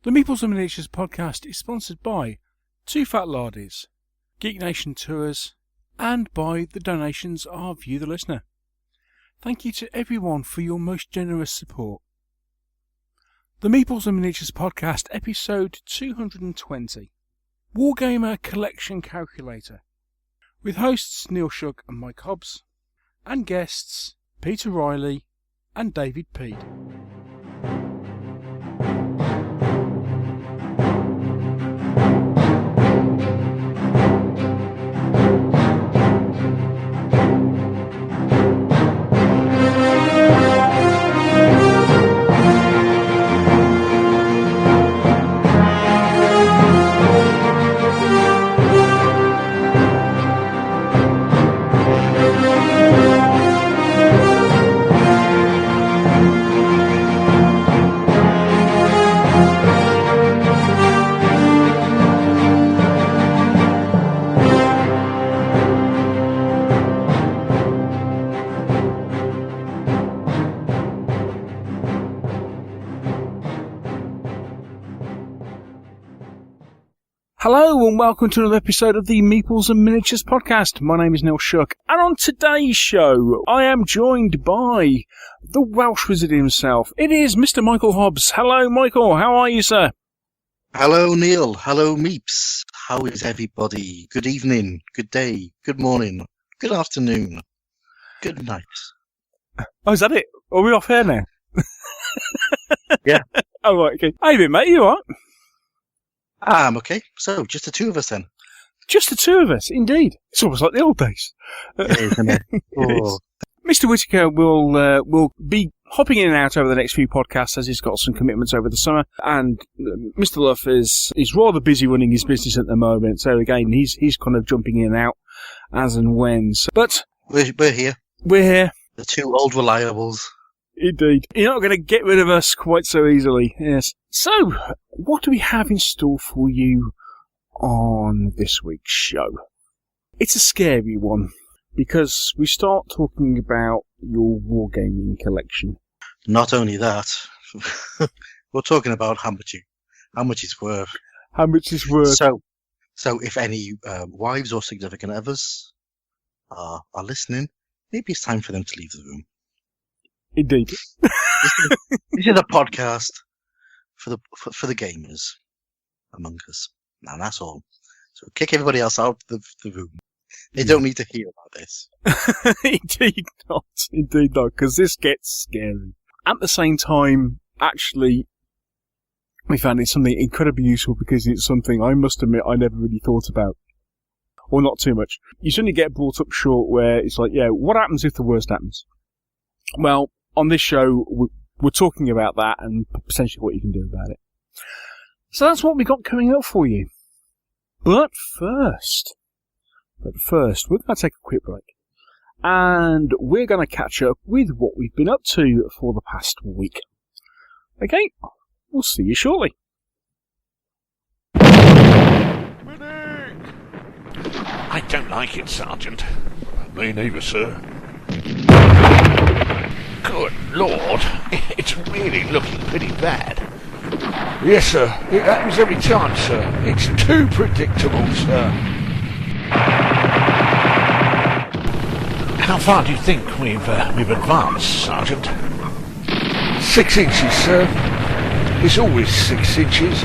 The Meeples and Miniatures podcast is sponsored by Two Fat Lardies, Geek Nation Tours, and by the donations of you, the listener. Thank you to everyone for your most generous support. The Meeples and Miniatures podcast, episode 220, Wargamer Collection Calculator, with hosts Neil Shook and Mike Hobbs, and guests Peter Riley and David Peed. Hello and welcome to another episode of the Meeples and Miniatures podcast. My name is Neil Shook, and on today's show I am joined by the Welsh Wizard himself. It is Mr. Michael Hobbs. Hello Michael, how are you, sir? Hello Neil, hello Meeps. How is everybody? Good evening, good day, good morning, good afternoon, good night. Oh, is that it? Are we off air now? Yeah. Oh, right, okay. How you been, mate? You alright? I'm okay. So, just the two of us then? Just the two of us, indeed. It's almost like the old days. It is, isn't it? Oh. Mr. Whittaker will be hopping in and out over the next few podcasts as he's got some commitments over the summer. And Mr. Luff is rather busy running his business at the moment. So, again, he's kind of jumping in and out as and when. So, but We're here. We're here. The two old reliables. Indeed. You're not going to get rid of us quite so easily, yes. So, what do we have in store for you on this week's show? It's a scary one, because we start talking about your wargaming collection. Not only that, we're talking about how much it's worth. How much it's worth. So if any wives or significant others are listening, maybe it's time for them to leave the room. Indeed. This is a podcast for the gamers among us, and that's all. So kick everybody else out of the room. They don't need to hear about this. Indeed not, because this gets scary. At the same time, actually, we found it something incredibly useful because it's something I must admit I never really thought about. Or not too much. You suddenly get brought up short where it's like, yeah, what happens if the worst happens? Well, on this show, we're talking about that and potentially what you can do about it. So that's what we got coming up for you. But first, we're going to take a quick break. And we're going to catch up with what we've been up to for the past week. Okay, we'll see you shortly. I don't like it, Sergeant. Me neither, sir. Good Lord, it's really looking pretty bad. Yes, sir. It happens every time, sir. It's too predictable, sir. How far do you think we've advanced, Sergeant? 6 inches, sir. It's always 6 inches.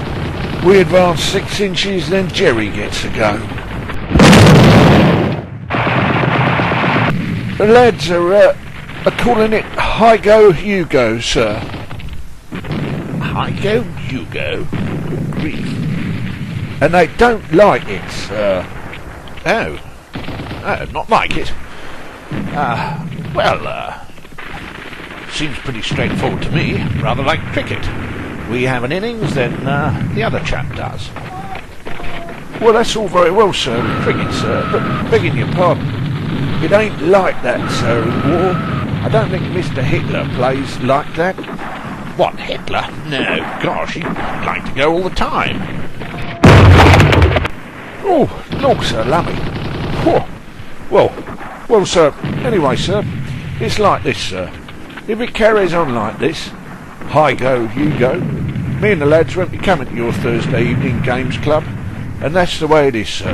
We advance 6 inches, then Jerry gets a go. The lads are calling it Hi-Go-You-Go, sir. Hi-Go-You-Go? Good grief. And they don't like it, sir. Oh. Not like it? Seems pretty straightforward to me. Rather like cricket. We have an innings, then the other chap does. Well, that's all very well, sir, cricket, sir, but begging your pardon, it ain't like that, sir, in war. I don't think Mr. Hitler plays like that. What, Hitler? No, gosh, he'd like to go all the time. Oh, Lord, sir, lummy. Whew. Well, sir, anyway, sir, it's like this, sir. If it carries on like this, Hi-Go-You-Go, Me and the lads won't be coming to your Thursday evening games club, and that's the way it is, sir.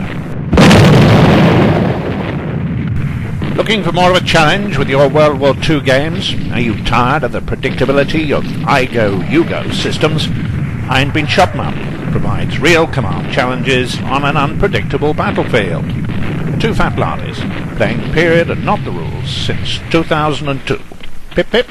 Looking for more of a challenge with your World War II games? Are you tired of the predictability of I go, you go systems? Iron Bean Shopman provides real command challenges on an unpredictable battlefield. Two fat lardies, playing the period and not the rules since 2002. Pip pip.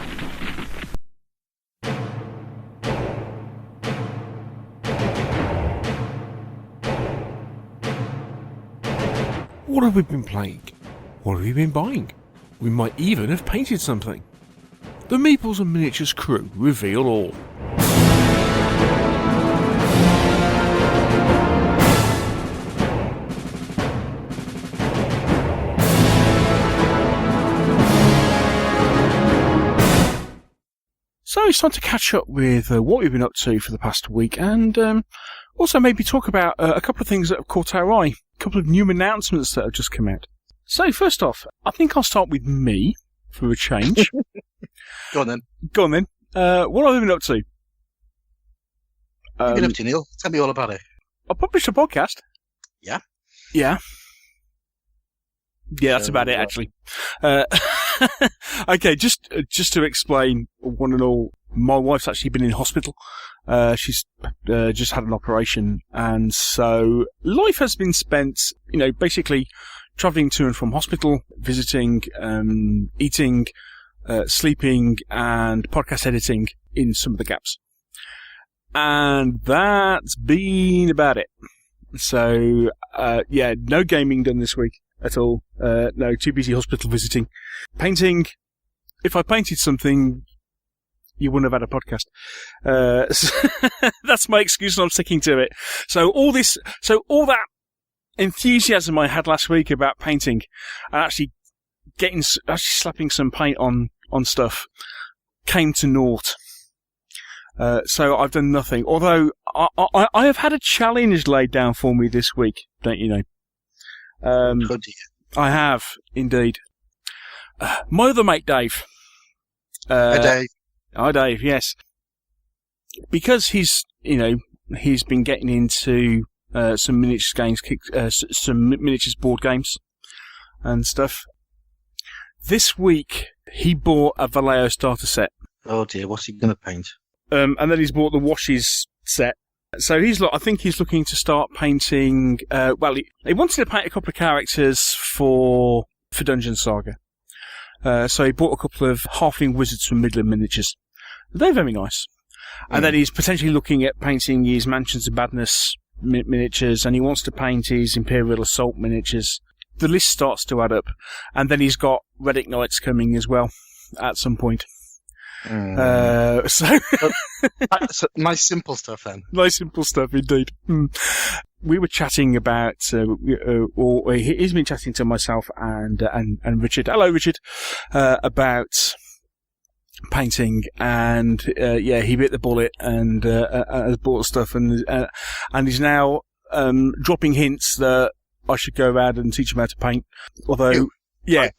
What have we been playing? What have we been buying? We might even have painted something. The Meeples and Miniatures crew reveal all. So it's time to catch up with what we've been up to for the past week, and also maybe talk about a couple of things that have caught our eye, a couple of new announcements that have just come out. So first off, I think I'll start with me for a change. Go on then. Go on then. What have I been up to? What have you been up to, Neil? Tell me all about it. I published a podcast. Yeah? Yeah. Yeah, that's about it, actually. Okay, just to explain one and all, my wife's actually been in hospital. She's just had an operation, and so life has been spent, basically travelling to and from hospital, visiting, eating, sleeping, and podcast editing in some of the gaps. And that's been about it. So, no gaming done this week at all. No, too busy hospital visiting. Painting. If I painted something, you wouldn't have had a podcast. So that's my excuse, and I'm sticking to it. So all that enthusiasm I had last week about painting, and actually slapping some paint on stuff, came to naught. So I've done nothing. Although I have had a challenge laid down for me this week, don't you know? I have indeed. My other mate, Dave. Hi, Dave. Hi, Dave. Yes, because he's been getting into some miniatures games, some miniatures board games and stuff. This week he bought a Vallejo starter set. Oh dear, what's he going to paint? And then he's bought the washes set. So I think he's looking to start painting. He wanted to paint a couple of characters for Dungeon Saga. So he bought a couple of halfling wizards from Midland Miniatures. They're very nice. And then he's potentially looking at painting his Mansions of Madness miniatures, and he wants to paint his Imperial Assault miniatures. The list starts to add up. And then he's got Reddick Knights coming as well at some point. So nice simple stuff then. Nice simple stuff indeed. We were chatting about, or he's been chatting to myself and Richard. Hello, Richard. About painting, and he bit the bullet and has bought stuff, and he's now dropping hints that I should go around and teach him how to paint. Although. Yeah,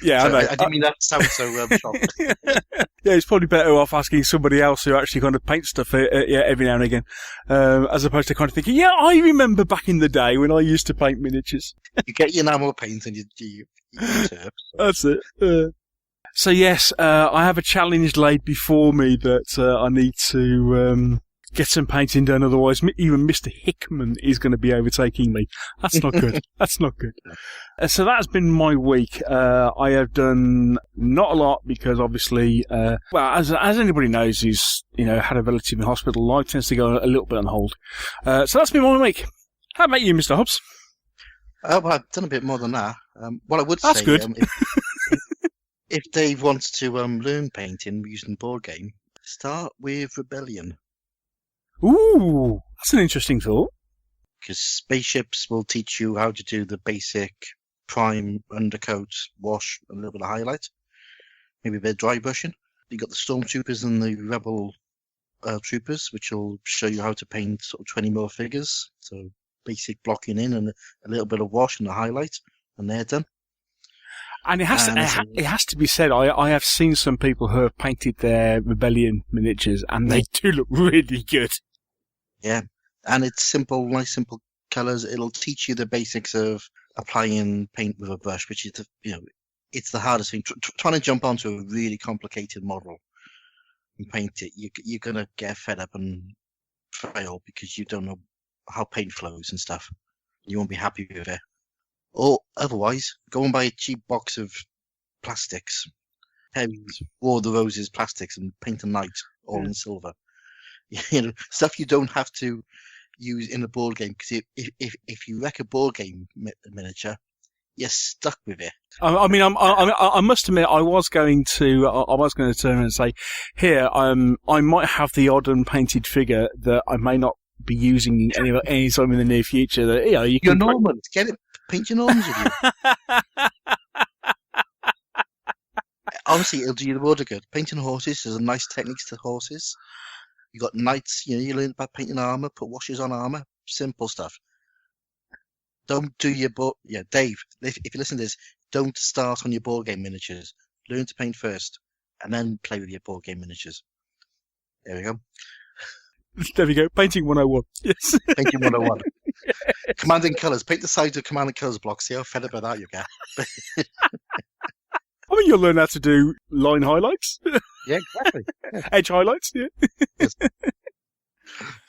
yeah, I know. I didn't mean that to sound so shocked. Yeah, it's probably better off asking somebody else who actually kind of paints stuff every now and again, as opposed to kind of thinking, yeah, I remember back in the day when I used to paint miniatures. You get your enamel paint and you turp. That's it. So yes, I have a challenge laid before me that I need to get some painting done, otherwise even Mr. Hickman is going to be overtaking me. That's not good. That's not good. So that's been my week. I have done not a lot because obviously, as anybody knows who's, had a relative in hospital, life tends to go a little bit on hold. So that's been my week. How about you, Mr. Hobbs? Well, I've done a bit more than that. What I would that's say, good. if Dave wants to learn painting using board game, start with Rebellion. Ooh, that's an interesting thought. Because spaceships will teach you how to do the basic prime, undercoat, wash, and a little bit of highlight. Maybe a bit of dry brushing. You've got the Stormtroopers and the Rebel Troopers, which will show you how to paint sort of 20 more figures. So basic blocking in and a little bit of wash and a highlight, and they're done. And it has And it's a- it has to be said, I have seen some people who have painted their Rebellion miniatures, and they do look really good. Yeah, and it's simple, nice, simple colors. It'll teach you the basics of applying paint with a brush, which is it's the hardest thing. Trying to jump onto a really complicated model and paint it, you're gonna get fed up and fail because you don't know how paint flows and stuff. You won't be happy with it. Or otherwise, go and buy a cheap box of plastics, Perry's War of the Roses plastics, and paint a knight all in silver. Stuff you don't have to use in a board game, because if you wreck a board game miniature, you're stuck with it. I mean, I must admit, I was going to turn and say, here, I might have the odd unpainted figure that I may not be using any time in the near future. That you Your can Normans, get it, paint your Normans with you. Honestly, it'll do you the world of good. Painting horses, there's a nice techniques to horses. You got knights, you learn about painting armor, put washes on armor, simple stuff. Don't do your Dave, if you listen to this, don't start on your board game miniatures. Learn to paint first, and then play with your board game miniatures. There we go. There we go. Painting 101. Yes. Painting 101. Commanding colours. Paint the sides of commanding colours blocks. See how fed up with that you get. I mean, you'll learn how to do line highlights. Yeah, exactly. Yeah. Edge highlights, yeah. Yes.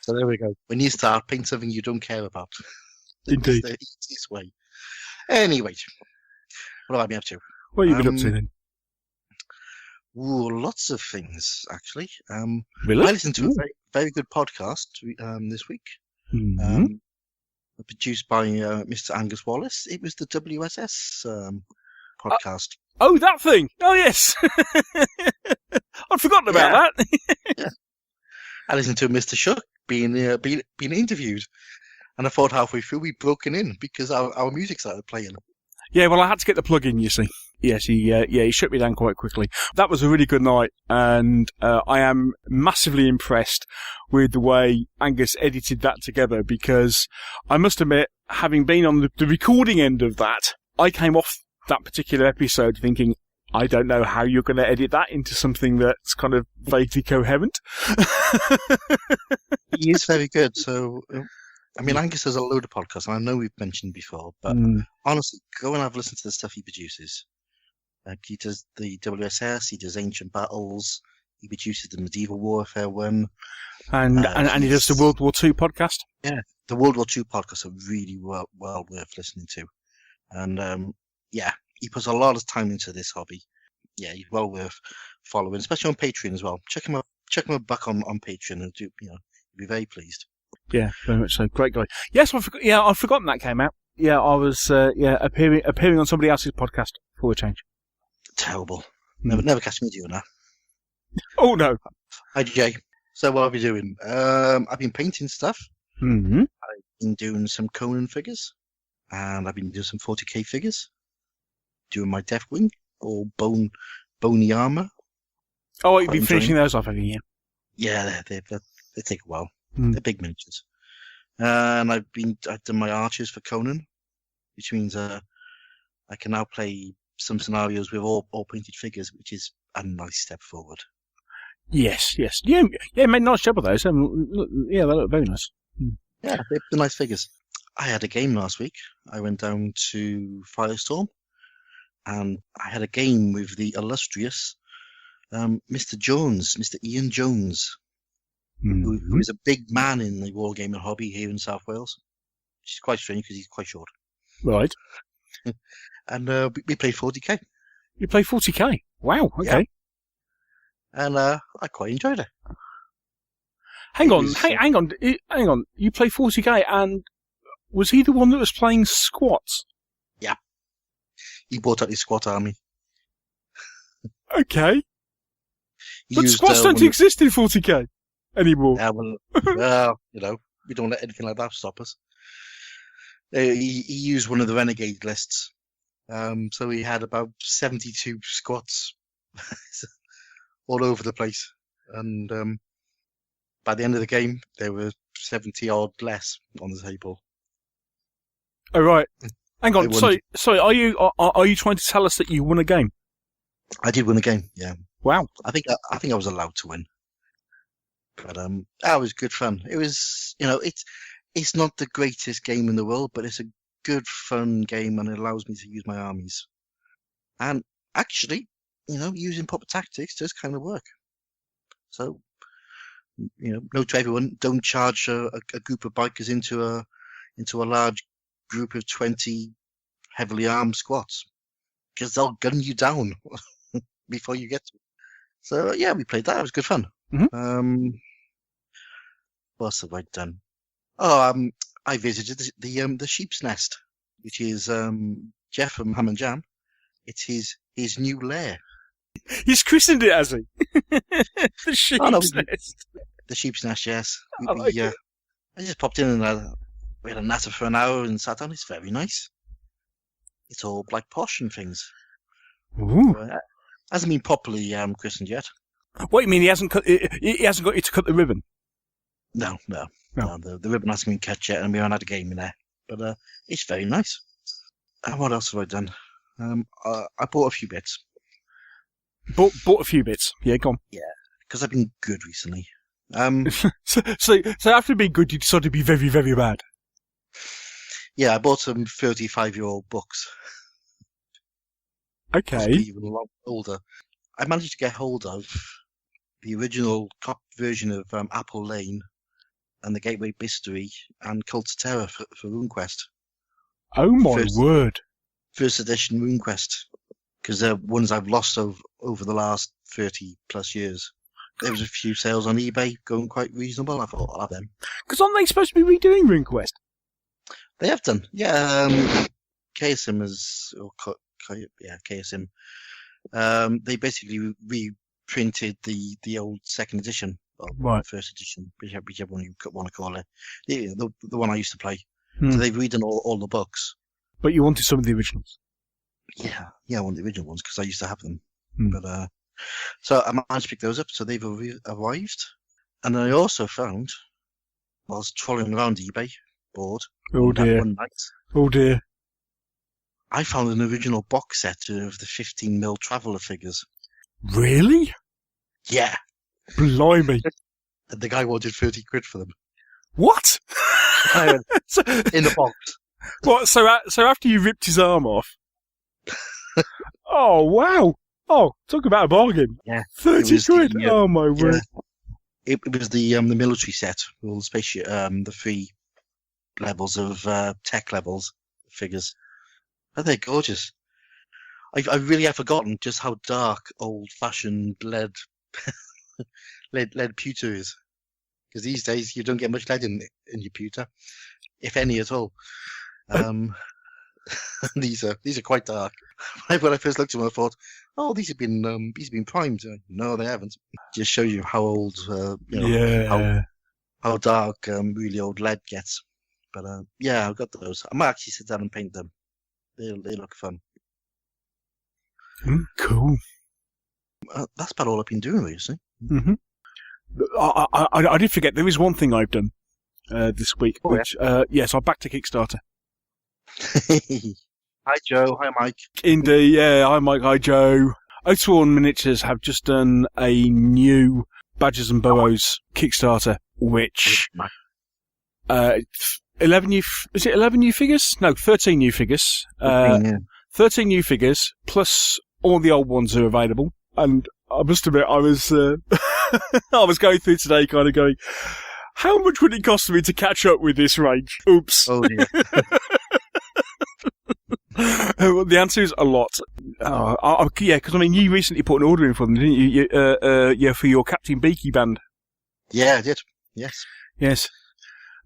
So there we go. When you start, paint something you don't care about. Indeed. It's the easiest way. Anyway, what have I been up to? What have you been up to then? Ooh, lots of things, actually. Really? I listened to a very good podcast this week. Mm-hmm. Produced by Mr. Angus Wallace. It was the WSS podcast. Oh, that thing! Oh, yes! I'd forgotten about that. Yeah. I listened to Mr. Shook being interviewed, and I thought halfway through we'd broken in because our music started playing. Yeah, well, I had to get the plug in, you see. Yes, he shut me down quite quickly. That was a really good night, and I am massively impressed with the way Angus edited that together, because I must admit, having been on the recording end of that, I came off that particular episode thinking, I don't know how you're going to edit that into something that's kind of vaguely coherent. He is very good, so... I mean, Angus has a load of podcasts, and I know we've mentioned before, but honestly, go and have a listen to the stuff he produces. He does the WSS, he does Ancient Battles, he produces the Medieval Warfare one. And he does the World War II podcast? Yeah, the World War II podcasts are really well worth listening to. And, he puts a lot of time into this hobby. Yeah, he's well worth following, especially on Patreon as well. Check him out back on Patreon, and you'll be very pleased. Yeah, very much so. Great guy. Yes, I've forgotten that came out. Yeah, I was appearing on somebody else's podcast for a change. Terrible. Never catch me doing that. Oh no. Hi Jay. So what have you doing? I've been painting stuff. Mm-hmm. I've been doing some Conan figures, and I've been doing some 40k figures. Doing my Deathwing or bony armor. Oh, you've been finishing those off, haven't you? Yeah, they take a while. They're big miniatures. And I've done my archers for Conan, which means I can now play some scenarios with all painted figures, which is a nice step forward. Yes. Yeah, made a nice job of those. They look very nice. Yeah, they're nice figures. I had a game last week. I went down to Firestorm, and I had a game with the illustrious Mr. Ian Jones. Who is a big man in the wargaming hobby here in South Wales, which is quite strange because he's quite short. Right. And we played 40k. You play 40k? Wow, okay. Yeah. And I quite enjoyed it. Hang on. You play 40k, and was he the one that was playing squats? Yeah. He brought out his squat army. Okay. But squats don't exist in 40k. Anymore. Yeah, well, we don't let anything like that stop us. He used one of the renegade lists, so he had about 72 squats all over the place, and by the end of the game, there were 70 odd less on the table. Oh right. Hang on, sorry. Are you trying to tell us that you won a game? I did win a game. Yeah. Wow. I think I was allowed to win, but that was good fun. It was, it's not the greatest game in the world, but it's a good fun game, and it allows me to use my armies. And actually, using proper tactics does kind of work. So, note to everyone: don't charge a group of bikers into a large group of 20 heavily armed squats, because they'll gun you down before you get to it. So yeah, we played that. It was good fun. Mm-hmm. What else have I done? Oh, I visited the Sheep's Nest, which is Jeff from Ham and Jam. It's his new lair. He's christened it, has he? The Sheep's Nest. The Sheep's Nest, yes. I just popped in and we had a natter for an hour and sat down. It's very nice. It's all like posh and things. Ooh. So, hasn't been properly christened yet. What do you mean he hasn't got you to cut the ribbon? No. The ribbon hasn't been cut yet, and we haven't had a game in there. But it's very nice. And what else have I done? I bought a few bits. Bought a few bits. Yeah, go on. Yeah, because I've been good recently. So after being good, you decided to be very, very bad. Yeah, I bought some 35-year-old books. Okay. Possibly even a lot older. I managed to get hold of the original version of Apple Lane and the Gateway Mystery and Cult of Terror for RuneQuest. Oh my word! First edition RuneQuest, because they're ones I've lost over the last 30 plus years. There was a few sales on eBay going quite reasonable. I thought I'll have them. Because aren't they supposed to be redoing RuneQuest? They have done, yeah. KSM KSM. They basically reprinted the old second edition, or right. First edition, whichever one you want to call it. The one I used to play. Hmm. So they've redone all the books. But you wanted some of the originals. Yeah, I want the original ones because I used to have them. Hmm. But so I managed to pick those up. So they've arrived, and I also found, whilst trolling around eBay, bored. Oh dear. One night, Oh dear. I found an original box set of the 15mm Traveller figures. Really? Yeah. Blimey. And the guy wanted 30 quid for them. What? In the box. What? So after you ripped his arm off? Oh wow! Oh, talk about a bargain. Yeah. 30 quid. Oh my word. It was the military set, all the spaceship, the 3 levels of tech levels figures. Oh, they're gorgeous. I really have forgotten just how dark, old-fashioned lead pewter is. Because these days you don't get much lead in your pewter, if any at all. These are quite dark. When I first looked at them, I thought, "Oh, these have been primed." No, they haven't. Just shows you how old, how dark really old lead gets. But yeah, I've got those. I might actually sit down and paint them. They look fun. Cool. That's about all I've been doing recently. Mm-hmm. I did forget there is one thing I've done this week, which yes, I'm back to Kickstarter. Hi Joe, hi Mike. Indeed, yeah, hi Mike, hi Joe. Oathsworn Miniatures have just done a new Badgers and Burrows Kickstarter, which 11 new figures? No, 13 new figures. 13 new figures plus all the old ones are available. And I must admit, I was I was going through today, kind of going, how much would it cost me to catch up with this range? Oops. Oh dear. Well, the answer is a lot. Yeah, because I mean, you recently put an order in for them, didn't you? Yeah, for your Captain Beaky band. Yeah, I did. Yes. Yes.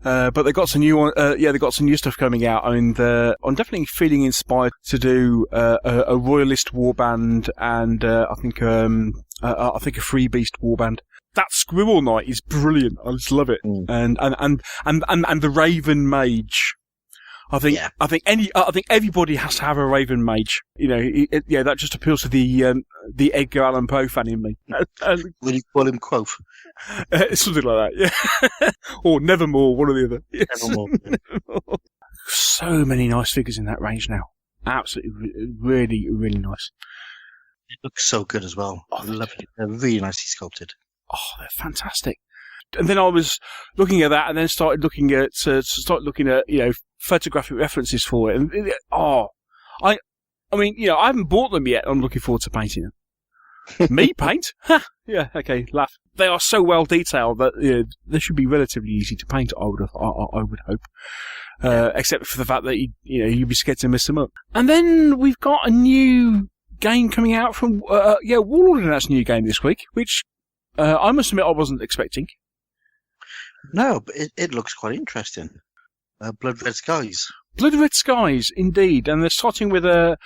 But they got some new they got some new stuff coming out, and I'm definitely feeling inspired to do a Royalist warband and I think a Free Beast warband. That Squirrel Knight is brilliant. I just love it. And the Raven Mage. I think everybody has to have a Raven Mage. You know, that just appeals to the Edgar Allan Poe fan in me. Will you call him Quoth? Something like that, yeah. Or Nevermore, one or the other. Yes. Nevermore. so many nice figures in that range now. Absolutely, really, really nice. It looks so good as well. I love it. They're really nicely sculpted. Oh, they're fantastic. And then I was looking at that, and then started looking at photographic references for it. And I mean, I haven't bought them yet. I'm looking forward to painting them. Me paint? Ha! Yeah, okay, laugh. They are so well detailed that they should be relatively easy to paint. I would hope, except for the fact that you'd be scared to mess them up. And then we've got a new game coming out from Warlord announced a new game this week, which I must admit I wasn't expecting. No, but it looks quite interesting. Blood Red Skies. Blood Red Skies, indeed, and they're starting with they're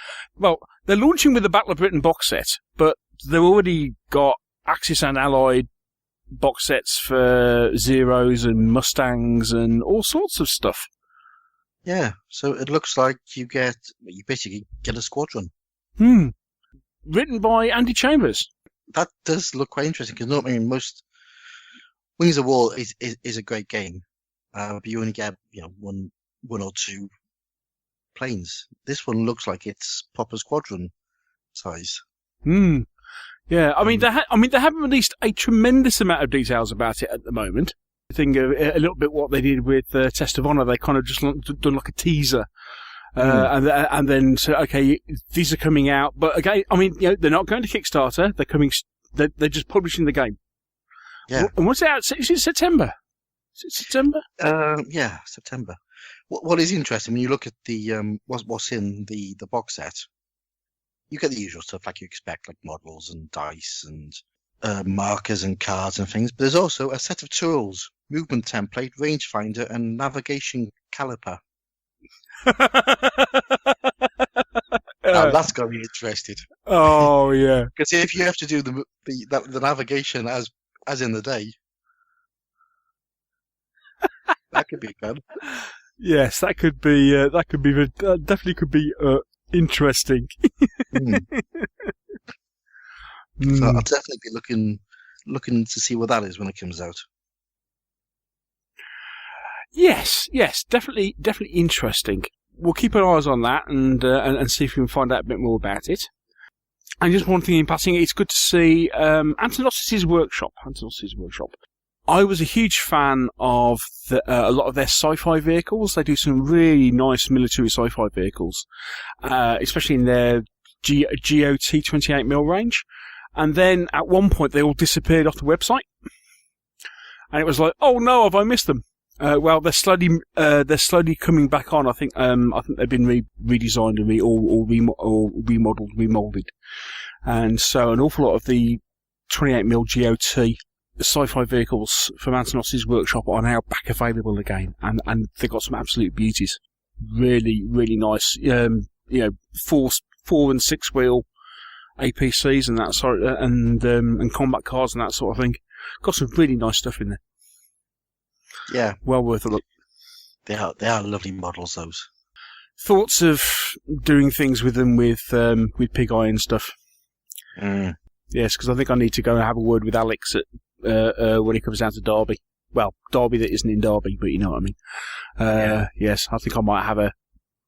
launching with the Battle of Britain box set, but they've already got Axis and Allied box sets for Zeros and Mustangs and all sorts of stuff. Yeah, so it looks like you basically get a squadron. Written by Andy Chambers. That does look quite interesting, because most Wings of War is a great game, but you only get one or two planes. This one looks like it's proper squadron size. Yeah, I mean, they haven't released a tremendous amount of details about it at the moment. I think a little bit what they did with Test of Honor. They kind of just done like a teaser, and then said, okay, these are coming out. But again, I mean, they're not going to Kickstarter. They're coming. They're just publishing the game. Yeah. And what's it out? Is it September? Is it September? Yeah, September. What is interesting when you look at the what's in the box set, you get the usual stuff like you expect, like models and dice and markers and cards and things. But there's also a set of tools, movement template, rangefinder, and navigation caliper. That's got me interested. Oh yeah, because if you have to do the navigation as in the day, that could be fun. Yes, that could be definitely could be interesting. So I'll definitely be looking to see what that is when it comes out. Yes, definitely interesting. We'll keep our eyes on that and see if we can find out a bit more about it. And just one thing in passing, it's good to see Antonosis' Workshop. I was a huge fan of a lot of their sci-fi vehicles. They do some really nice military sci-fi vehicles, especially in their GOT 28mm range. And then at one point they all disappeared off the website, and it was like, oh no, have I missed them? Well, they're slowly coming back on. I think they've been redesigned and remodeled, remolded, and so an awful lot of the 28mm GOT sci-fi vehicles from Antonosis' Workshop are now back available again, and they've got some absolute beauties. Really, really nice. 4 and 6 wheel APCs and that sort, and combat cars and that sort of thing. Got some really nice stuff in there. Yeah, well worth a look. They are lovely models. Those. Thoughts of doing things with them with Pig Eye and stuff. Yes, because I think I need to go and have a word with Alex at when he comes down to Derby. Well, Derby that isn't in Derby, but you know what I mean. Yes, I think I might have an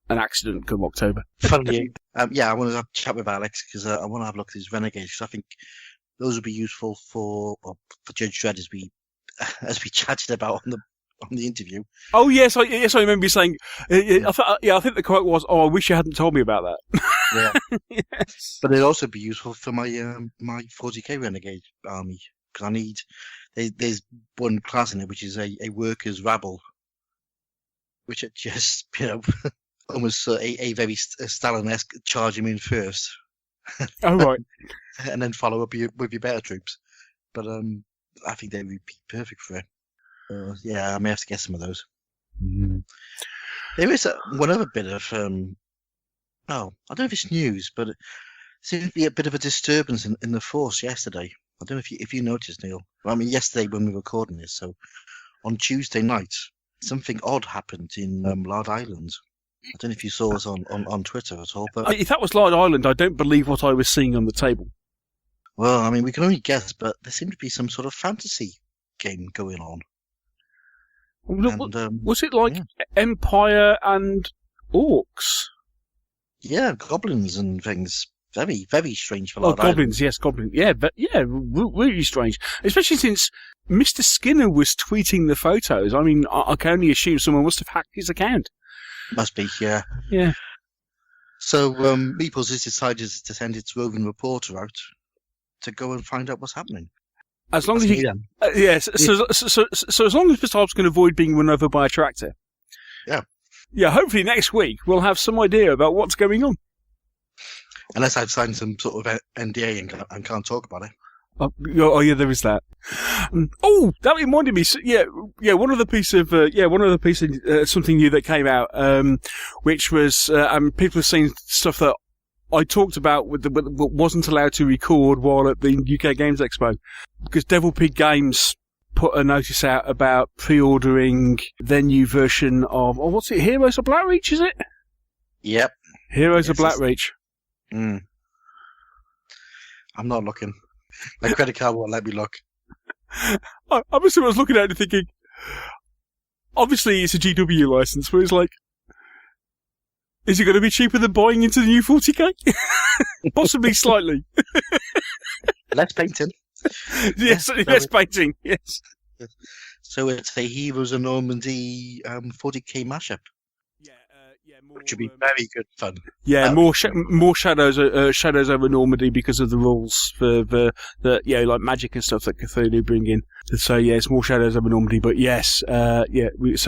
accident come October. Funny. I want to have a chat with Alex because I want to have a look at his Renegades, because I think those would be useful for Judge Dredd as we chatted about on the interview. Oh yes, I remember you saying. I think the quote was, "Oh, I wish you hadn't told me about that." Yeah. Yes. But it'd also be useful for my my 40k Renegade army, because I need. There's one class in it which is a workers' rabble, which are just almost a very Stalin-esque, charge him in first. Oh right. And then follow up with your better troops, but I think they would be perfect for it. I may have to get some of those. There is one other bit of I don't know if it's news, but it seemed to be a bit of a disturbance in the force yesterday. I don't know if you noticed, Neil. I mean, yesterday when we were recording this, so on Tuesday night, something odd happened in Lard Island. I don't know if you saw us on Twitter at all. But if that was Lard Island, I don't believe what I was seeing on the table. Well, I mean, we can only guess, but there seemed to be some sort of fantasy game going on. Was it like Empire and Orcs? Yeah, goblins and things. Very, very strange for Oh, goblins, yes, goblins. Yeah, but really strange. Especially since Mr. Skinner was tweeting the photos. I mean, I can only assume someone must have hacked his account. Must be, yeah. Yeah. So, Meeples has decided to send its roving reporter out to go and find out what's happening. As long as he... yes, so as long as Mr. Hobbs can avoid being run over by a tractor. Yeah. Yeah, hopefully next week we'll have some idea about what's going on. Unless I've signed some sort of NDA and can't talk about it. Oh yeah, there is that. Oh, that reminded me. One other piece of something new that came out, which was people have seen stuff that I talked about but wasn't allowed to record while at the UK Games Expo, because Devil Pig Games put a notice out about pre-ordering their new version of what's it? Heroes of Blackreach, is it? Yep. Heroes of Blackreach. I'm not looking. My credit card won't let me look. I was looking at it thinking, obviously it's a GW license, but it's like, is it going to be cheaper than buying into the new 40k? Possibly slightly. Less painting. Yes, less painting, yes. So it's a Heroes of Normandy 40k mashup. Which would be very good fun. Yeah, more shadows over Normandy because of the rules for the like magic and stuff that Cthulhu bring in. So yeah, it's more shadows over Normandy. But yes, so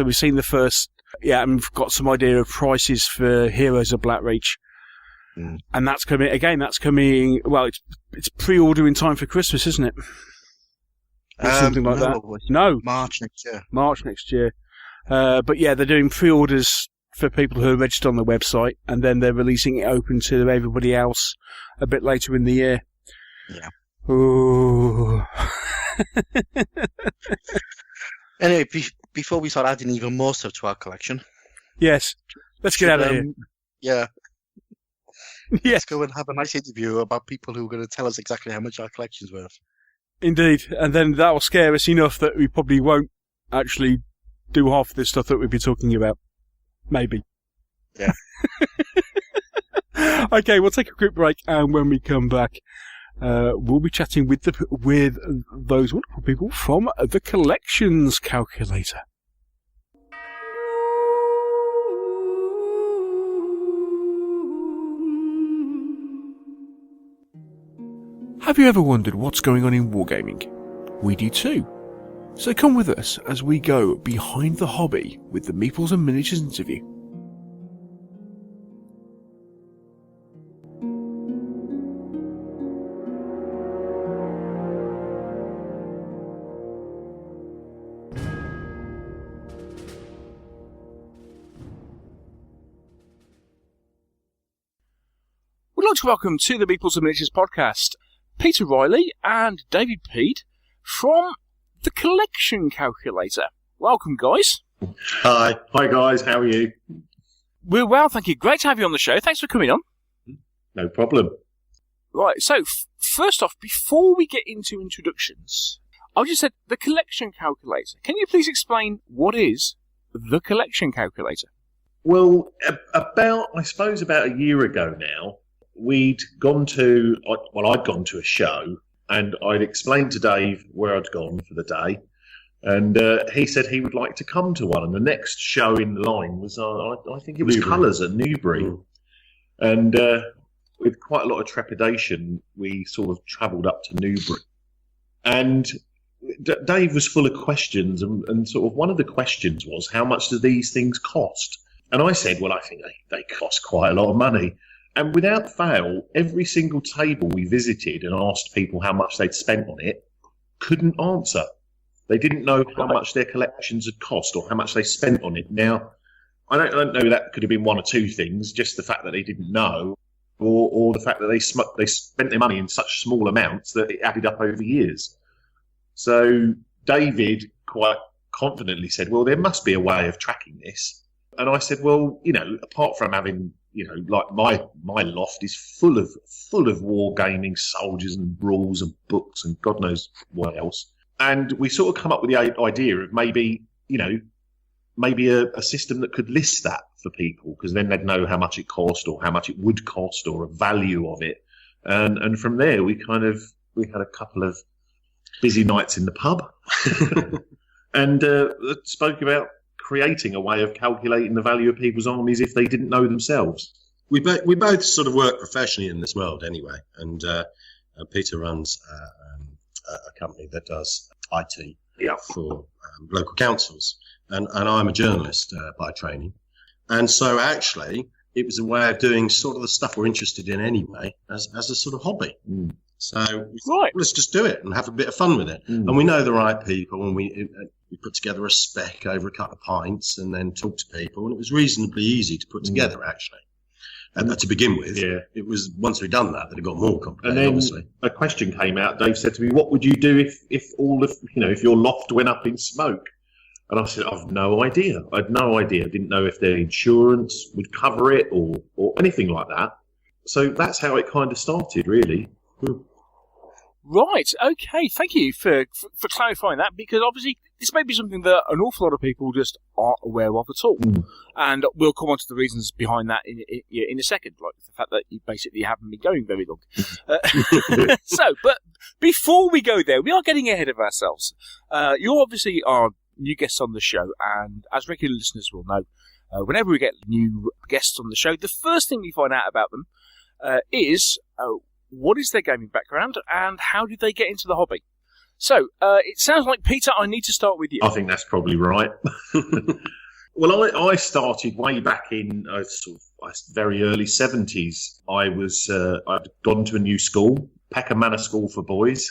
we've seen the first. Yeah, and we've got some idea of prices for Heroes of Blackreach, and that's coming again. That's coming. Well, it's pre-order in time for Christmas, isn't it? Or something like that. No, March next year. But yeah, they're doing pre-orders for people who are registered on the website, and then they're releasing it open to everybody else a bit later in the year. Yeah. Ooh. Anyway, before we start adding even more stuff to our collection... Yes. Let's get out of here. Yeah. Yes. Let's go and have a nice interview about people who are going to tell us exactly how much our collection's worth. Indeed. And then that will scare us enough that we probably won't actually do half of this stuff that we've been talking about. Maybe. Yeah. Okay, we'll take a quick break, and when we come back, we'll be chatting with those wonderful people from the Collections Calculator. Have you ever wondered what's going on in wargaming? We do too. So come with us as we go behind the hobby with the Meeples and Miniatures interview. We'd like to welcome to the Meeples and Miniatures podcast Peter Riley and David Peed from the Collection Calculator. Welcome, guys. Hi guys. How are you? We're well, thank you. Great to have you on the show. Thanks for coming on. No problem. Right, so first off, before we get into introductions, I just said the Collection Calculator. Can you please explain what is the Collection Calculator? Well, about a year ago now, I'd gone to a show, and I'd explained to Dave where I'd gone for the day, and he said he would like to come to one. And the next show in line was, I think it was Colours at Newbury. And with quite a lot of trepidation, we sort of travelled up to Newbury. And Dave was full of questions, and sort of one of the questions was, how much do these things cost? And I said, well, I think they cost quite a lot of money. And without fail, every single table we visited and asked people how much they'd spent on it couldn't answer. They didn't know how much their collections had cost or how much they spent on it. Now, I don't know, that could have been one or two things, just the fact that they didn't know, or the fact that they spent their money in such small amounts that it added up over years. So David quite confidently said, well, there must be a way of tracking this. And I said, well, apart from having... like my loft is full of wargaming soldiers and rules and books and God knows what else. And we sort of come up with the idea of maybe, maybe a system that could list that for people, because then they'd know how much it cost or how much it would cost or a value of it. And from there, we had a couple of busy nights in the pub and spoke about creating a way of calculating the value of people's armies if they didn't know themselves. We both sort of work professionally in this world anyway, and Peter runs a company that does IT for local councils, and I'm a journalist by training, and so actually it was a way of doing sort of the stuff we're interested in anyway as a sort of hobby. So we thought, let's just do it and have a bit of fun with it. And we know the right people, and we put together a spec over a couple of pints and then talk to people, and it was reasonably easy to put together actually. And to begin with, it was once we'd done that it got more complicated. And then obviously a question came out. Dave said to me, "What would you do if your loft went up in smoke?" And I said, "I've no idea. I had no idea. I didn't know if their insurance would cover it or anything like that." So that's how it kind of started, really. Right, okay, thank you for clarifying that, because obviously this may be something that an awful lot of people just aren't aware of at all. And we'll come on to the reasons behind that in a second, like the fact that you basically haven't been going very long. But before we go there, we are getting ahead of ourselves. You obviously are new guests on the show, and as regular listeners will know, whenever we get new guests on the show, the first thing we find out about them is... what is their gaming background, and how did they get into the hobby? So, it sounds like, Peter, I need to start with you. I think that's probably right. Well, I started way back in very early 70s. I'd gone to a new school, Peckham Manor School for Boys,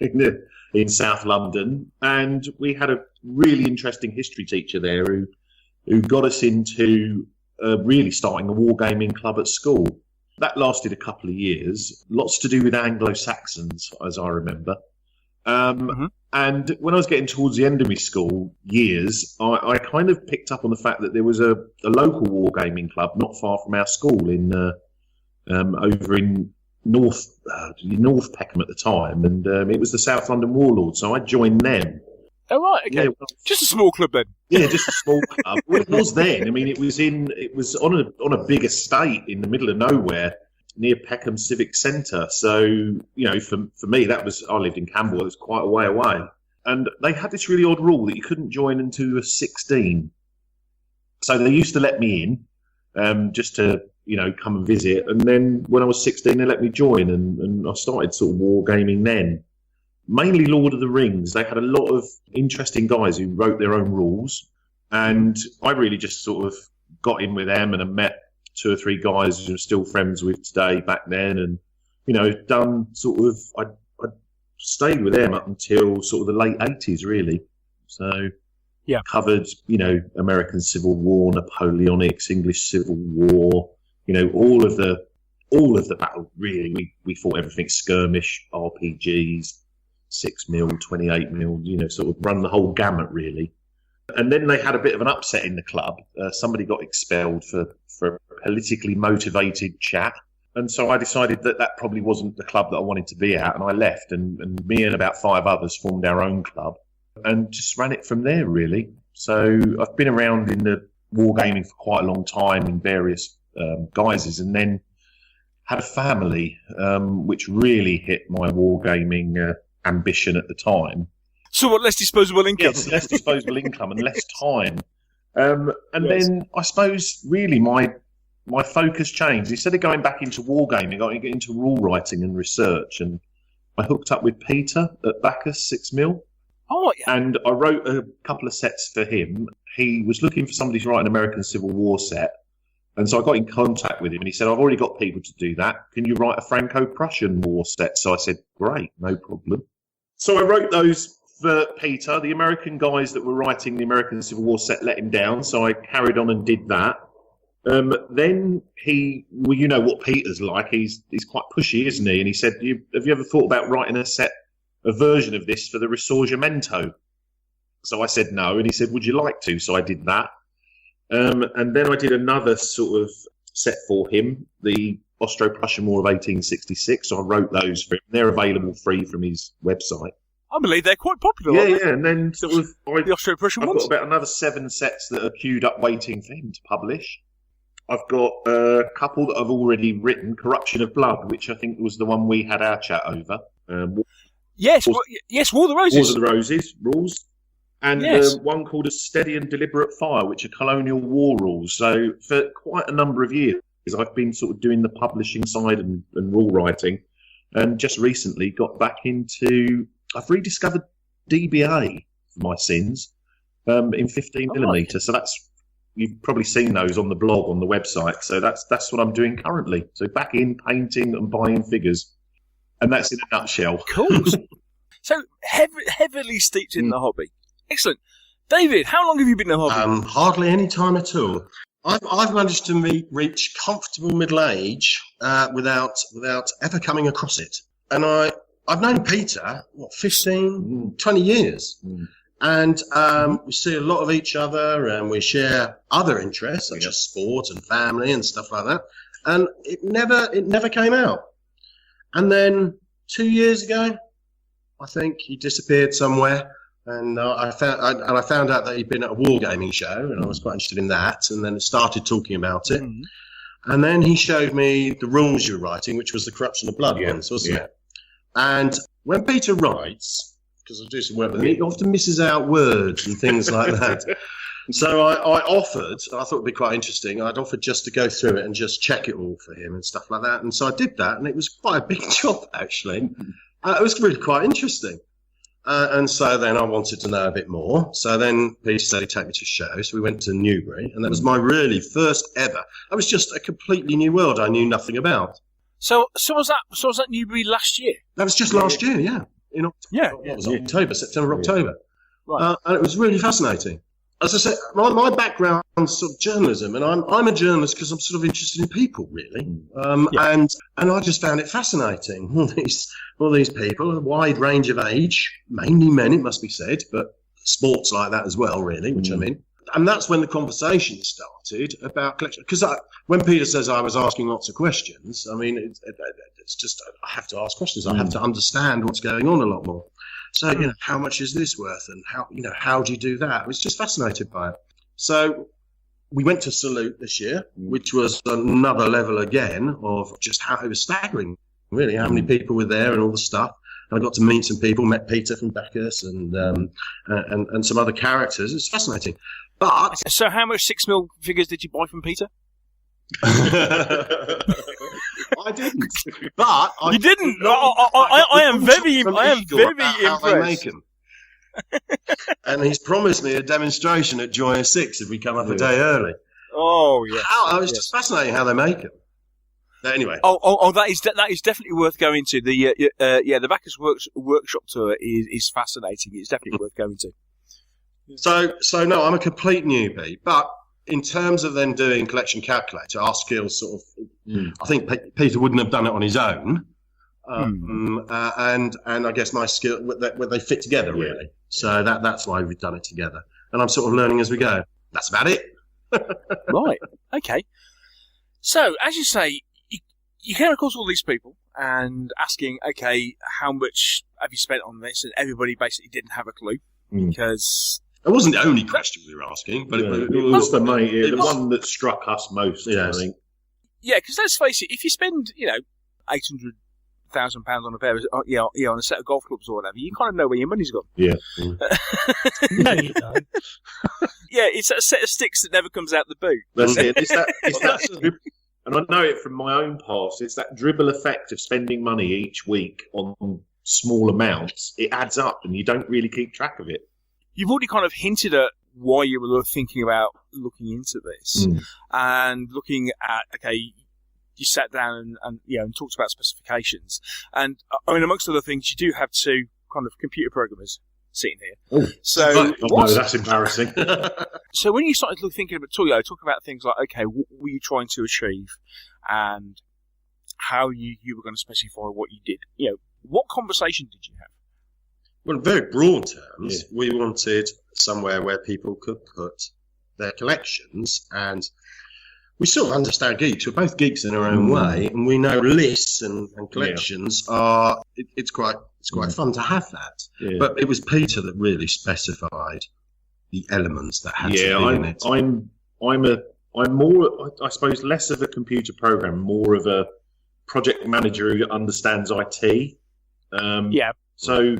in South London, and we had a really interesting history teacher there who got us into really starting a wargaming club at school. That lasted a couple of years, lots to do with Anglo-Saxons, as I remember. And when I was getting towards the end of my school years, I kind of picked up on the fact that there was a local wargaming club not far from our school over in North Peckham at the time, and it was the South London Warlords, so I joined them. Oh, right, okay. Yeah, just a small club then. Yeah, just a small club. Well, it was then. I mean, it was on a big estate in the middle of nowhere near Peckham Civic Centre. So, for me, I lived in Campbell. It was quite a way away. And they had this really odd rule that you couldn't join until you were 16. So they used to let me in just to, come and visit. And then when I was 16, they let me join, and I started sort of wargaming then. Mainly Lord of the Rings. They had a lot of interesting guys who wrote their own rules, and I really just sort of got in with them, and I met 2 or 3 guys who I'm still friends with today back then, and done sort of I stayed with them up until sort of the late 80s really. So covered American Civil War, Napoleonics, English Civil War, all of the battle really. We fought everything: skirmish, RPGs, 6mm, 28mm, sort of run the whole gamut, really. And then they had a bit of an upset in the club. Somebody got expelled for a politically motivated chat. And so I decided that probably wasn't the club that I wanted to be at, and I left. And me and about 5 others formed our own club and just ran it from there, really. So I've been around in the wargaming for quite a long time in various guises, and then had a family, which really hit my wargaming ambition at the time. So what, less disposable income? Yes, less disposable income and less time. Then I suppose really my focus changed. Instead of going back into wargaming, I got into rule writing and research, and I hooked up with Peter at Bacchus 6mm. Oh, yeah. And I wrote a couple of sets for him. He was looking for somebody to write an American Civil War set. And so I got in contact with him, and he said, "I've already got people to do that. Can you write a Franco-Prussian war set?" So I said, "Great, no problem." So I wrote those for Peter. The American guys that were writing the American Civil War set let him down, so I carried on and did that. Then you know what Peter's like. He's quite pushy, isn't he? And he said, "Have you ever thought about writing a version of this for the Risorgimento?" So I said no, and he said, "Would you like to?" So I did that. And then I did another sort of set for him, the Austro-Prussian War of 1866. So I wrote those for him. They're available free from his website. I believe they're quite popular. aren't they? Yeah, and then sort of The Austro-Prussian I've ones. got about another 7 sets that are queued up waiting for him to publish. I've got a couple that I've already written, Corruption of Blood, which I think was the one we had our chat over. Yes, War of the Roses. Wars of the Roses rules. And Yes. one called A Steady and Deliberate Fire, which are colonial war rules. So for quite a number of years, I've been sort of doing the publishing side and rule writing. And just recently got back into... I've rediscovered DBA for my sins in 15mm. So that's... You've probably seen those on the blog, on the website. So that's what I'm doing currently. So back in painting and buying figures. And that's in a nutshell. Cool. So heavily steeped in the hobby. Excellent. David, how long have you been in the hobby? Hardly any time at all. I've managed to reach comfortable middle age without ever coming across it. And I've known Peter, 15, 20 years. And we see a lot of each other, and we share other interests such as sport and family and stuff like that. And it never came out. And then 2 years ago, I think he disappeared somewhere, and I found out that he'd been at a wargaming show, and I was quite interested in that. And then started talking about it. And then he showed me the rules you were writing, which was the Corruption of Blood ones, wasn't it? And when Peter writes, because I do some work with him, he often misses out words and things like that. So I offered, I thought it'd be quite interesting, I'd offered just to go through it and just check it all for him and stuff like that. And so I did that, and it was quite a big job, actually. It was really quite interesting. And so then I wanted to know a bit more. So then Peter said he'd take me to a show. So we went to Newbury, and that was my really first ever. That was just a completely new world I knew nothing about. So was that Newbury last year? That was just last year, yeah. In October, what was it? October, September, October. Right. And it was really fascinating. As I said, my background's sort of journalism, and I'm a journalist because I'm sort of interested in people, really. And I just found it fascinating. All these people, a wide range of age, mainly men, it must be said, but sports like that as well, really, which I'm in. And that's when the conversation started about collection. Because when Peter says I was asking lots of questions, I mean, it's just I have to ask questions. I have to understand what's going on a lot more. So, how much is this worth, and how do you do that? I was just fascinated by it. So we went to Salute this year, which was another level again of just how it was staggering, really, how many people were there and all the stuff. And I got to meet some people, met Peter from Bacchus and some other characters. It's fascinating. But So how much 6mm figures did you buy from Peter? I didn't. But You didn't? I am very how they make impressed. them. And he's promised me a demonstration at Joyous 6 if we come up a day early. Oh, yeah. It's just fascinating how they make them. But anyway. That is definitely worth going to. The Bacchus workshop tour is fascinating. It's definitely worth going to. So no, I'm a complete newbie, but in terms of then doing Collection Calculator, our skills sort of, I think Peter wouldn't have done it on his own, and I guess my skill, they fit together really. So that's why we've done it together, and I'm sort of learning as we go. That's about it. Right. Okay. So as you say, you came across all these people and asking, okay, how much have you spent on this? And everybody basically didn't have a clue because. It wasn't the only question we were asking, but it was the one that struck us most, I think. Yeah, because let's face it, if you spend, £800,000 on a pair of, on a set of golf clubs or whatever, you kind of know where your money's gone. Yeah. No, you don't. Yeah, it's that set of sticks that never comes out the boot. That's it. It's that and I know it from my own past, it's that dribble effect of spending money each week on small amounts. It adds up and you don't really keep track of it. You've already kind of hinted at why you were thinking about looking into this and looking at, okay, you sat down and talked about specifications. And, I mean, amongst other things, you do have two kind of computer programmers sitting here. Ooh. So, no, that's embarrassing. So when you started thinking about talking about things like, okay, what were you trying to achieve and how you were going to specify what you did, what conversation did you have? Well, in very broad terms, we wanted somewhere where people could put their collections, and we sort of understand geeks. We're both geeks in our own way, and we know lists and collections are, it's quite It's quite fun to have that. Yeah. But it was Peter that really specified the elements that had to be in it. I'm more, I suppose, less of a computer programmer, more of a project manager who understands IT. So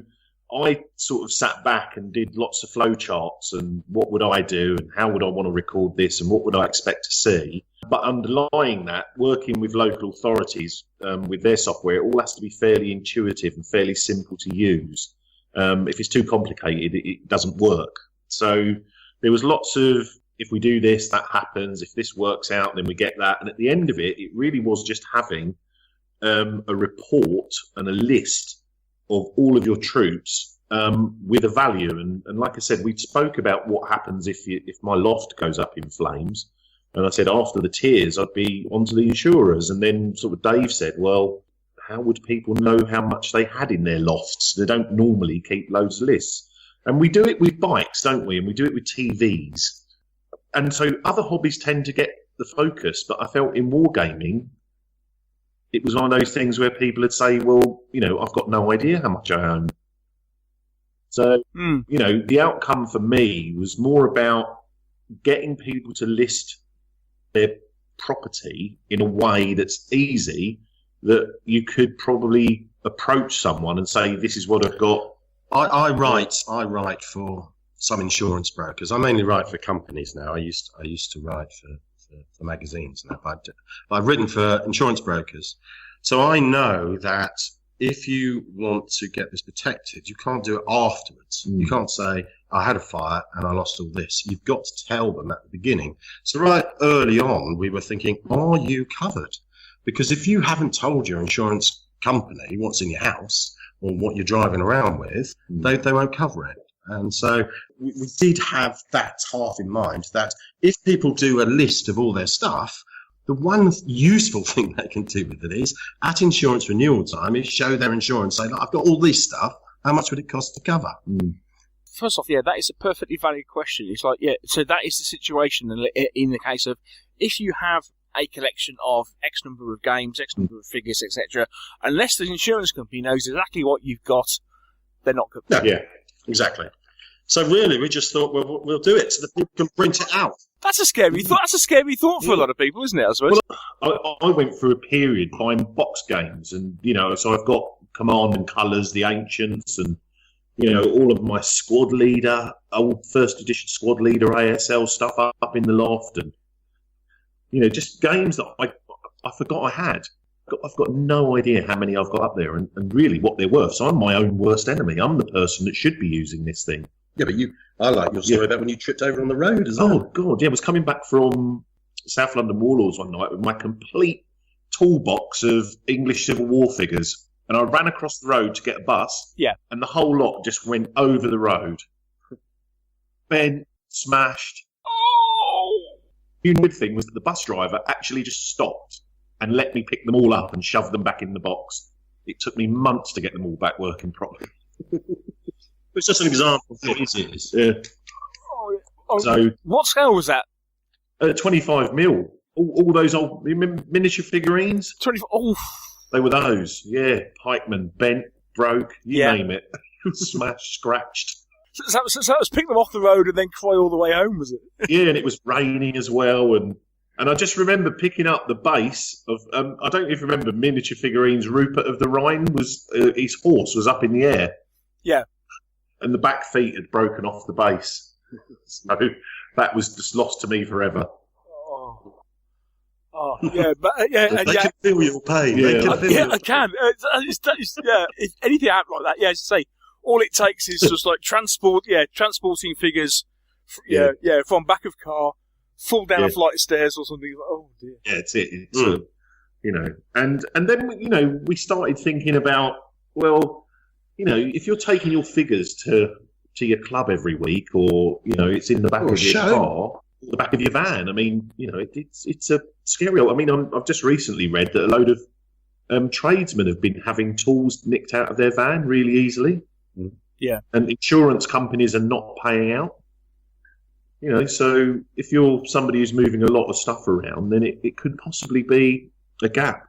I sort of sat back and did lots of flow charts and what would I do and how would I want to record this and what would I expect to see. But underlying that, working with local authorities with their software, it all has to be fairly intuitive and fairly simple to use. If it's too complicated, it doesn't work. So there was lots of, if we do this, that happens. If this works out, then we get that. And at the end of it, it really was just having a report and a list of all of your troops with a value. And like I said, we spoke about what happens if my loft goes up in flames. And I said, after the tiers, I'd be onto the insurers. And then sort of Dave said, well, how would people know how much they had in their lofts? They don't normally keep loads of lists. And we do it with bikes, don't we? And we do it with TVs. And so other hobbies tend to get the focus. But I felt in wargaming, it was one of those things where people would say, well, I've got no idea how much I own. So, the outcome for me was more about getting people to list their property in a way that's easy, that you could probably approach someone and say, this is what I've got. I write for some insurance brokers. I mainly write for companies now. I used to write for magazines now, but I've written for insurance brokers. So I know that if you want to get this protected, you can't do it afterwards. You can't say, I had a fire and I lost all this. You've got to tell them at the beginning. So right early on, we were thinking, are you covered? Because if you haven't told your insurance company what's in your house or what you're driving around with, they won't cover it. And so we did have that half in mind, that if people do a list of all their stuff, the one useful thing they can do with it is, at insurance renewal time, is show their insurance, say, look, I've got all this stuff, how much would it cost to cover? First off, that is a perfectly valid question. It's like, so that is the situation in the case of, if you have a collection of X number of games, X number of figures, etc., unless the insurance company knows exactly what you've got, they're not good. No, yeah, exactly. So really, we just thought, well, we'll do it so that people can print it out. That's a scary thought. That's a scary thought for a lot of people, isn't it? I suppose. Well, I went through a period buying box games, and so I've got Command and Colours, the Ancients, and all of my Squad Leader, old first edition Squad Leader ASL stuff up in the loft, and just games that I forgot I had. I've got no idea how many I've got up there, and really what they're worth. So I'm my own worst enemy. I'm the person that should be using this thing. Yeah, but I like your story about when you tripped over on the road as well. Oh, God, yeah. I was coming back from South London Warlords one night with my complete toolbox of English Civil War figures, and I ran across the road to get a bus, and the whole lot just went over the road. Bent, smashed. Oh! The good thing was that the bus driver actually just stopped and let me pick them all up and shove them back in the box. It took me months to get them all back working properly. It's just an example of what it is. Yeah. So, what scale was that? 25 mil. All those old miniature figurines. 25. Oh, they were those. Yeah, pikemen, bent, broke, you name it, smashed, scratched. So that was pick them off the road and then cry all the way home, was it? Yeah, and it was raining as well, and I just remember picking up the base of. I don't even remember miniature figurines. Rupert of the Rhine was his horse was up in the air. Yeah. And the back feet had broken off the base. So that was just lost to me forever. Oh yeah, but they can feel your pain. I can. If anything happened like that, as I say, all it takes is just like transporting figures, from back of car, fall down a flight of stairs or something. Oh dear. Yeah, it's it. It's and then we started thinking about, well, if you're taking your figures to your club every week, or it's in the back of your car, or the back of your van. I mean, it's a scary. I mean, I've just recently read that a load of tradesmen have been having tools nicked out of their van really easily. Yeah, and insurance companies are not paying out. So if you're somebody who's moving a lot of stuff around, then it could possibly be a gap.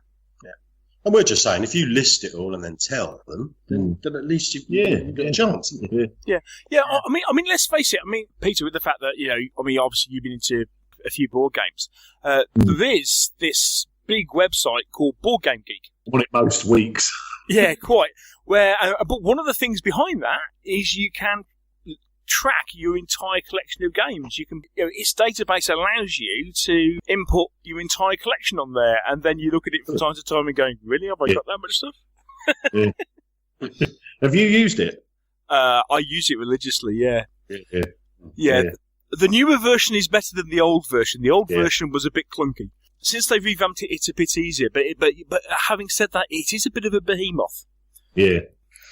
And we're just saying, if you list it all and then tell them, then at least you've got a chance. Haven't you? Yeah. I mean, let's face it. I mean, Peter, with the fact that obviously you've been into a few board games. There is this big website called Board Game Geek. On it most weeks. Yeah, quite. Where, but one of the things behind that is you can track your entire collection of games. You can, its database allows you to input your entire collection on there, and then you look at it from time to time and going, "Really, have I got that much stuff?" Have you used it? I use it religiously. Yeah. Yeah. The newer version is better than the old version. The old version was a bit clunky. Since they've revamped it, it's a bit easier. But having said that, it is a bit of a behemoth. Yeah.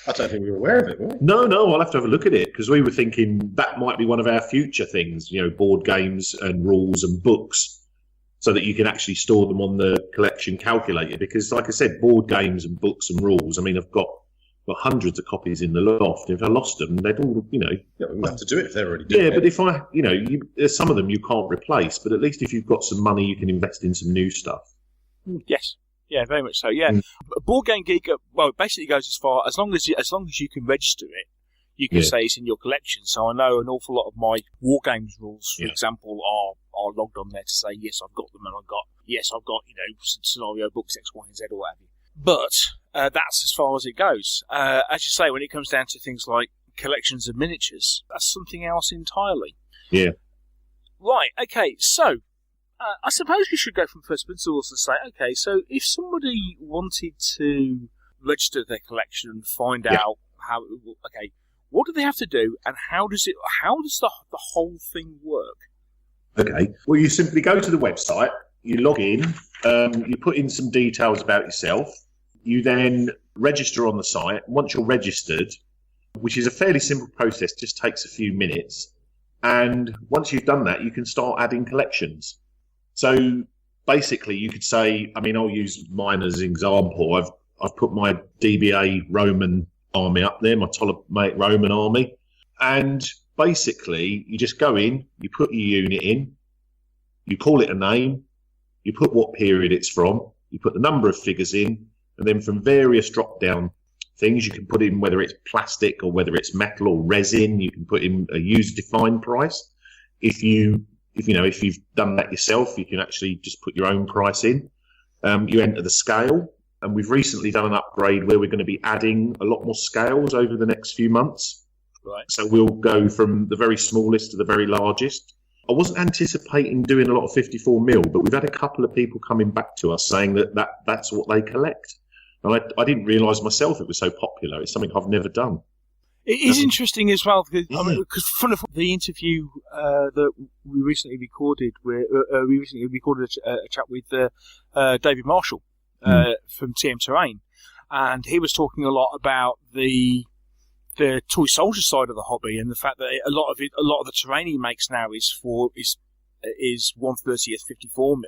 I don't think we were aware of it, were we? No, I'll have to have a look at it, because we were thinking that might be one of our future things, board games and rules and books, so that you can actually store them on the collection calculator. Because, like I said, board games and books and rules, I mean, I've got hundreds of copies in the loft. If I lost them, they'd all, we have to do it if they're already doing it. Yeah, but if there's some of them you can't replace, but at least if you've got some money, you can invest in some new stuff. Yes. Yeah, very much so. Yeah, Board Game Geek. Well, it basically goes as far as long as you can register it, you can say it's in your collection. So I know an awful lot of my Wargames rules, for example, are logged on there to say yes, I've got them, and I've got scenario books X, Y, and Z or whatever. But that's as far as it goes. As you say, when it comes down to things like collections of miniatures, that's something else entirely. Yeah. Right. Okay. So. I suppose we should go from first principles and say, okay, so if somebody wanted to register their collection and find out what do they have to do, and how does the whole thing work? Okay, well, you simply go to the website, you log in, you put in some details about yourself, you then register on the site. Once you're registered, which is a fairly simple process, just takes a few minutes, and once you've done that, you can start adding collections. So basically, you could say, I mean, I'll use mine as an example. I've put my DBA Roman army up there, my Ptolemaic Roman army, and basically, you just go in, you put your unit in, you call it a name, you put what period it's from, you put the number of figures in, and then from various drop-down things, you can put in whether it's plastic or whether it's metal or resin. You can put in a user-defined price. If you've done that yourself, you can actually just put your own price in. You enter the scale, and we've recently done an upgrade where we're going to be adding a lot more scales over the next few months. Right. So we'll go from the very smallest to the very largest. I wasn't anticipating doing a lot of 54mm, but we've had a couple of people coming back to us saying that's what they collect. And I didn't realise myself it was so popular. It's something I've never done. It is interesting as well, because from the interview that we recently recorded, a chat with David Marshall from TM Terrain, and he was talking a lot about the toy soldier side of the hobby, and the fact that a lot of the terrain he makes now is 1/30th 54mm,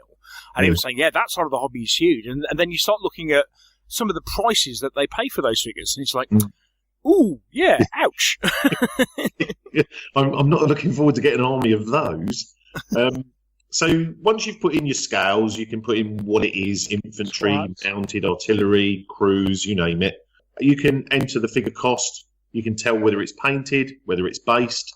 and he was saying, that side of the hobby is huge, and then you start looking at some of the prices that they pay for those figures, and it's like. Ooh, yeah, ouch. I'm not looking forward to getting an army of those. So once you've put in your scales, you can put in what it is, infantry, mounted artillery, crews, you name it. You can enter the figure cost. You can tell whether it's painted, whether it's based,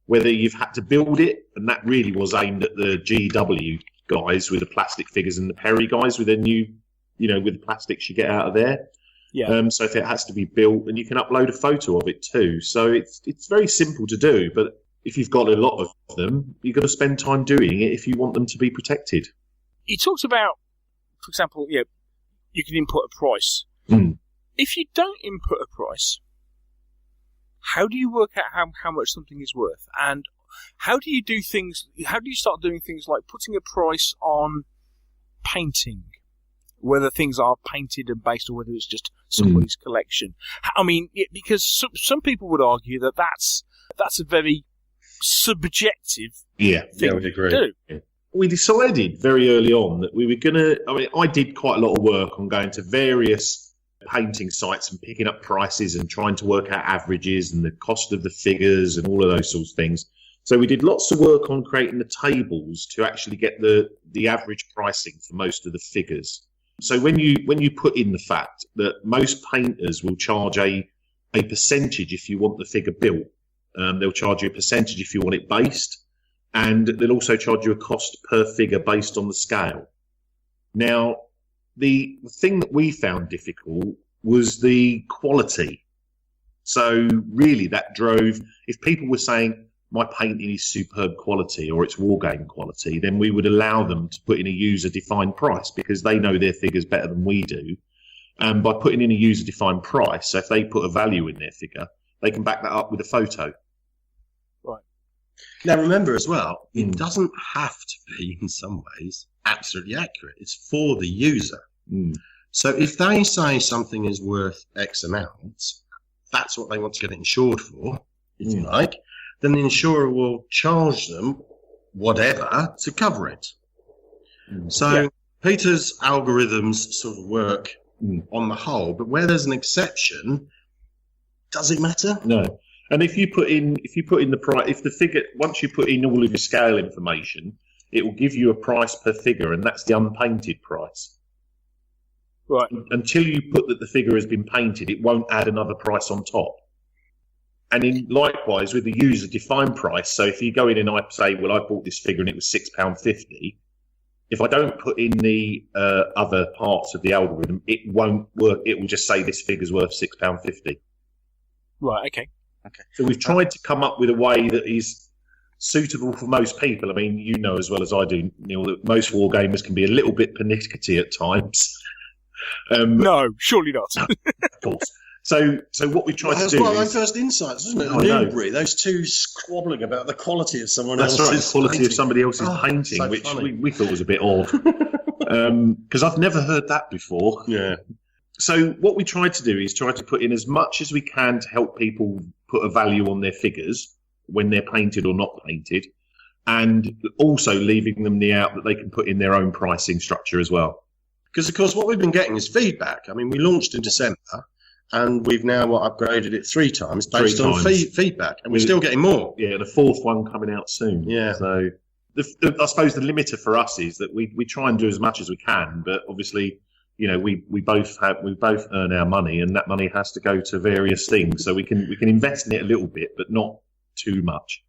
whether you've had to build it. And that really was aimed at the GW guys with the plastic figures and the Perry guys with their new, with the plastics you get out of there. Yeah. So if it has to be built, and you can upload a photo of it too. So it's very simple to do, but if you've got a lot of them, you've got to spend time doing it if you want them to be protected. He talks about, for example, you can input a price. If you don't input a price, how do you work out how much something is worth? And how do you start doing things like putting a price on painting? Whether things are painted and based, or whether it's just somebody's collection. I mean, because some people would argue that that's a very subjective thing I would agree. to do. Yeah. We decided very early on that we were going to... I mean, I did quite a lot of work on going to various painting sites and picking up prices and trying to work out averages and the cost of the figures and all of those sorts of things. So we did lots of work on creating the tables to actually get the average pricing for most of the figures. So when you put in the fact that most painters will charge a percentage if you want the figure built, they'll charge you a percentage if you want it based, and they'll also charge you a cost per figure based on the scale. Now, the thing that we found difficult was the quality. So really that drove, if people were saying, my painting is superb quality or it's wargame quality, then we would allow them to put in a user-defined price because they know their figures better than we do. And by putting in a user-defined price, so if they put a value in their figure, they can back that up with a photo. Right. Now remember as well, it doesn't have to be in some ways absolutely accurate. It's for the user. So if they say something is worth X amount, that's what they want to get it insured for, if you like, then the insurer will charge them whatever to cover it. So Peter's algorithms sort of work on the whole, but where there's an exception, does it matter? No. And if you put in the price, if the figure, once you put in all of your scale information, it will give you a price per figure, and that's the unpainted price. Right. Until you put that the figure has been painted, it won't add another price on top. And likewise with the user-defined price, so if you go in and I say, well, I bought this figure and it was £6.50, if I don't put in the other parts of the algorithm, it won't work. It will just say this figure's worth £6.50. Right, okay. So we've tried to come up with a way that is suitable for most people. I mean, you know as well as I do, Neil, that most wargamers can be a little bit pernickety at times. No, surely not. Of course. So what we tried to do was one of my first insights, wasn't it? I know. Newbury, those two squabbling about the quality of someone That's else's right, the quality painting. of somebody else's painting, so which funny. we thought was a bit odd. Because I've never heard that before. Yeah. So what we tried to do is try to put in as much as we can to help people put a value on their figures when they're painted or not painted, and also leaving them the out that they can put in their own pricing structure as well. Because, of course, what we've been getting is feedback. I mean, we launched in December, and we've now upgraded it 3 times based on feedback, and we're still getting more. Yeah, the 4th one coming out soon. Yeah. So I suppose the limiter for us is that we try and do as much as we can, but obviously, you know, we both earn our money, and that money has to go to various things. So we can invest in it a little bit, but not too much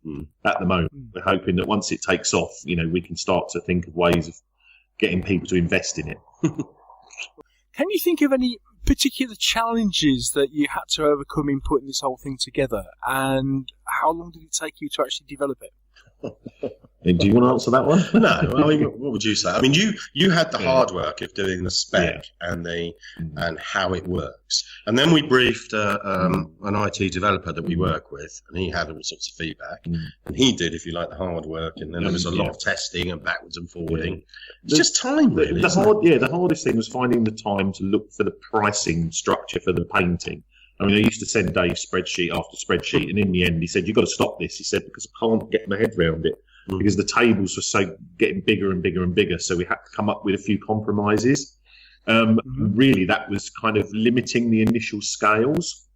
at the moment. We're hoping that once it takes off, you know, we can start to think of ways of getting people to invest in it. Can you think of any particular challenges that you had to overcome in putting this whole thing together, and how long did it take you to actually develop it? Do you want to answer that one? No, I mean, what would you say? I mean, you had the hard work of doing the spec and how it works, and then we briefed an IT developer that we work with, and he had all sorts of feedback, and he did, if you like, the hard work, and then there was a lot of testing and backwards and forwarding. It's just time, really. The hardest thing was finding the time to look for the pricing structure for the painting. I mean, I used to send Dave spreadsheet after spreadsheet, and in the end, he said, "You've got to stop this." He said, "Because I can't get my head around it." Because the tables were getting bigger and bigger and bigger, so we had to come up with a few compromises. Really, that was kind of limiting the initial scales.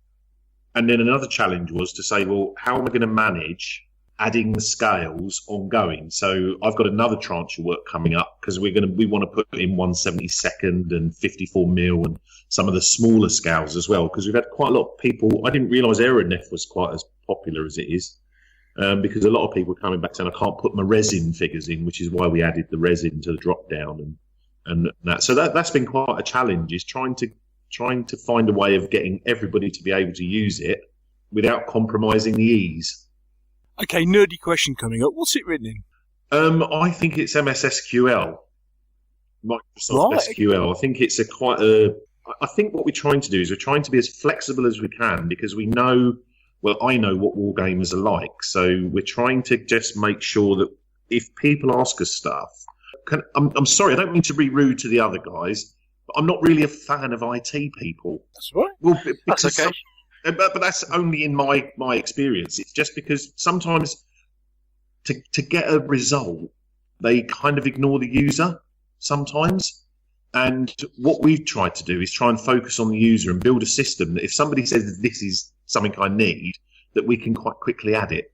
And then another challenge was to say, well, how am I going to manage adding the scales ongoing? So I've got another tranche of work coming up because we want to put in 1/72 and 54 mil and some of the smaller scales as well, because we've had quite a lot of people. I didn't realise Aeronef was quite as popular as it is. Because a lot of people are coming back saying I can't put my resin figures in, which is why we added the resin to the drop down and that. So that's been quite a challenge, is trying to find a way of getting everybody to be able to use it without compromising the ease. Okay, nerdy question coming up. What's it written in? I think it's MS SQL, Microsoft Right. SQL. I think it's I think what we're trying to do is we're trying to be as flexible as we can, because we know. Well, I know what wargamers are like, so we're trying to just make sure that if people ask us stuff, I'm sorry, I don't mean to be rude to the other guys, but I'm not really a fan of IT people. That's right. Well, That's okay. But that's only in my experience. It's just because sometimes to get a result, they kind of ignore the user sometimes. And what we've tried to do is try and focus on the user and build a system that if somebody says this is something I need, that we can quite quickly add it.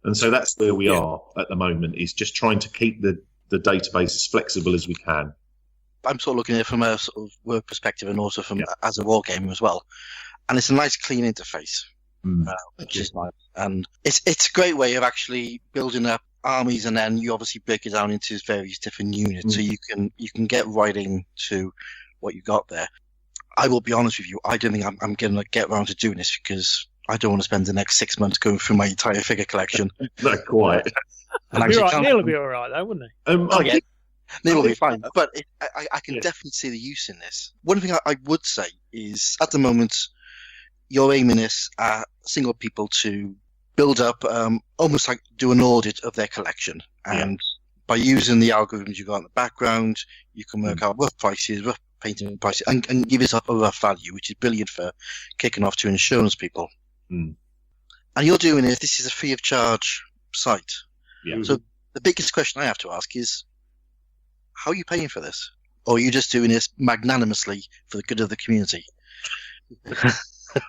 And so that's where we are at the moment, is just trying to keep the database as flexible as we can. I'm sort of looking at it from a sort of work perspective and also from as a wargamer as well. And it's a nice, clean interface, which is nice. And it's a great way of actually building up armies, and then you obviously break it down into various different units, so you can get right into what you got there. I will be honest with you, I don't think I'm going to get around to doing this because I don't want to spend the next 6 months going through my entire figure collection. Not quite. Neil will be all right, though, wouldn't he? Neil will be fine. But I can definitely see the use in this. One thing I would say is, at the moment, you're aiming this at single people to build up, almost like do an audit of their collection. And by using the algorithms you've got in the background, you can work out rough prices, rough painting prices, and give yourself a rough value, which is brilliant for kicking off to insurance people. And you're doing it, this is a free of charge site. So the biggest question I have to ask is, how are you paying for this? Or are you just doing this magnanimously for the good of the community?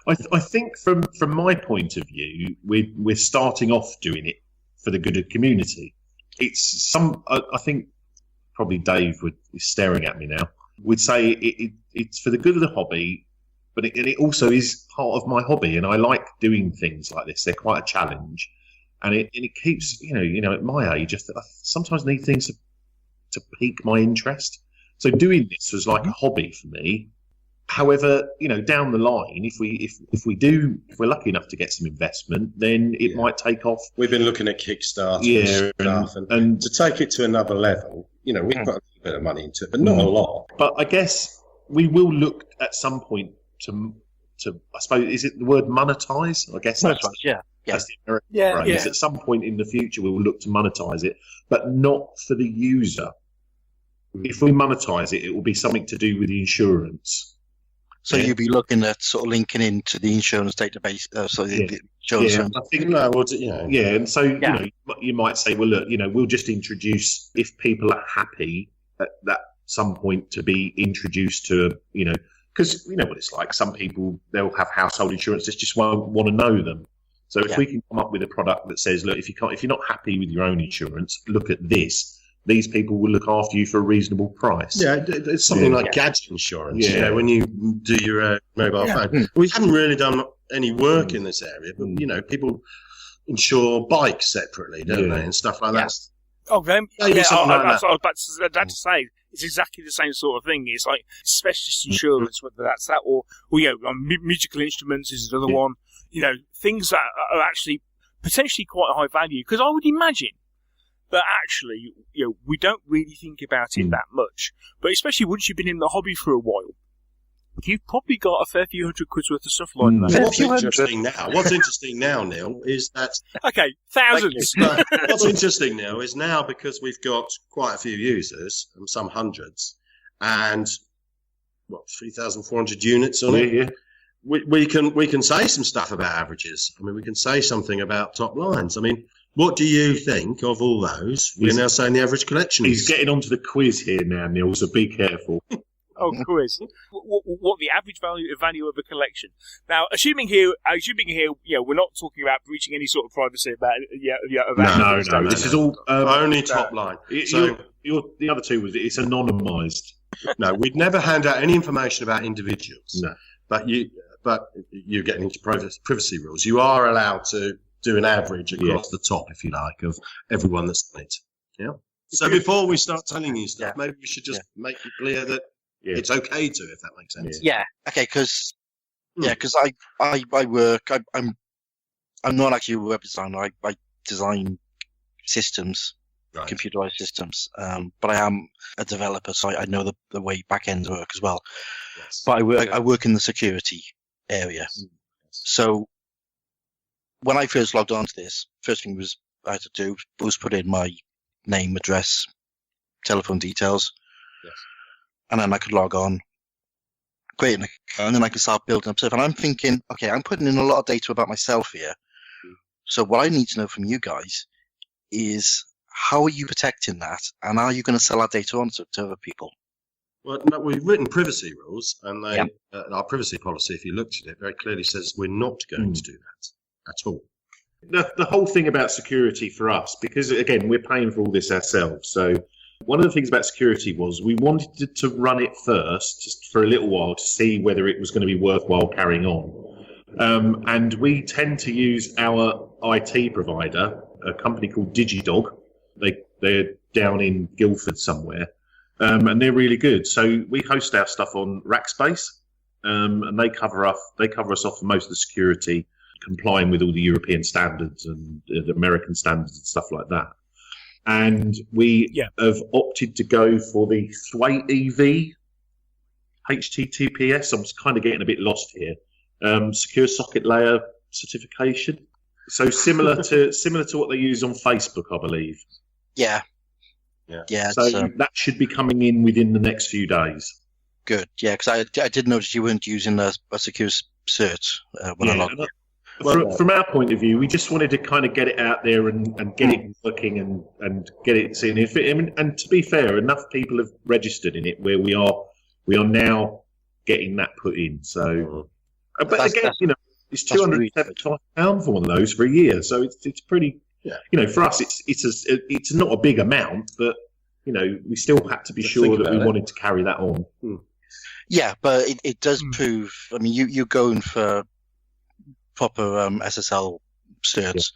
I think from my point of view, we're starting off doing it for the good of the community. It's I think probably Dave is staring at me now, would say it's for the good of the hobby, but it also is part of my hobby, and I like doing things like this. They're quite a challenge, and it keeps, at my age, I sometimes need things to pique my interest. So doing this was like a hobby for me. However, down the line, if we're lucky enough to get some investment, then it might take off. We've been looking at Kickstarter and stuff, and to take it to another level, we've put a little bit of money into it, but not a lot. But I guess we will look at some point to I suppose, is it the word monetize? I guess that's that's the American phrase. At some point in the future, we will look to monetize it, but not for the user. If we monetize it, it will be something to do with the insurance. So you'll be looking at sort of linking into the insurance database. The insurance. I think and so you might say, well, look, we'll just introduce, if people are happy at that some point, to be introduced to, because you know what it's like. Some people, they'll have household insurance, they just won't want to know them. So if we can come up with a product that says, look, if you're not happy with your own insurance, look at this. These people will look after you for a reasonable price. Yeah, it's something like gadget insurance. When you do your mobile phone. We haven't really done any work in this area, but people insure bikes separately, don't they, and stuff like that. Oh, then I was about to say, it's exactly the same sort of thing. It's like specialist insurance, whether that's that or musical instruments is another one. Things that are actually potentially quite high value. Because I would imagine that actually, we don't really think about it that much. But especially once you've been in the hobby for a while, you've probably got a fair few $100 worth of stuff like that. What's interesting now, Neil, is that... Okay, thousands. What's interesting now is because we've got quite a few users, some hundreds, and 3,400 units on it. Yeah. We can say some stuff about averages. I mean, we can say something about top lines. I mean, what do you think of all those? We're now saying the average collection. He's getting onto the quiz here now, Neil, so be careful. Oh, quiz. What the average value of a collection? Now, assuming here, we're not talking about breaching any sort of privacy about No. This is all only top line. So the other two was it's anonymised. No, we'd never hand out any information about individuals. No, but you're getting into privacy rules. You are allowed to do an average across the top, if you like, of everyone that's on it. Yeah. So before we start telling you stuff, maybe we should just make it clear that it's okay to, if that makes sense. Yeah. Okay. Because I work. I'm not actually a web designer. I design systems, computerized systems. But I am a developer, so I know the way back ends work as well. Yes. But I work in the security area. So when I first logged on to this, first thing I had to do was put in my name, address, telephone details. Yes. And then I could log on, create an account, and then I could start building up stuff. And I'm thinking, okay, I'm putting in a lot of data about myself here. So what I need to know from you guys is, how are you protecting that? And are you going to sell that data on to other people? Well, no, we've written privacy rules, and our privacy policy, if you looked at it, very clearly says we're not going to do that at all. The whole thing about security for us, because again, we're paying for all this ourselves, so One of the things about security was we wanted to run it first, just for a little while, to see whether it was going to be worthwhile carrying on. And we tend to use our IT provider, a company called DigiDog. They're down in Guildford somewhere, and they're really good. So we host our stuff on Rackspace, and they cover us off for most of the security, complying with all the European standards and the American standards and stuff like that. And we have opted to go for the Thwaite EV HTTPS. I'm kind of getting a bit lost here. Secure socket layer certification. So similar to what they use on Facebook, I believe. Yeah. So that should be coming in within the next few days. Good. Yeah, because I did notice you weren't using a secure cert when I logged in. From our point of view, we just wanted to kind of get it out there and get it working and get it seen. And to be fair, enough people have registered in it where we are now getting that put in. So, but again, it's £275 for one of those for a year. So it's pretty. For us, it's not a big amount, but we still had to be sure that we wanted to carry that on. Yeah, but it does prove. I mean, you're going for proper SSL certs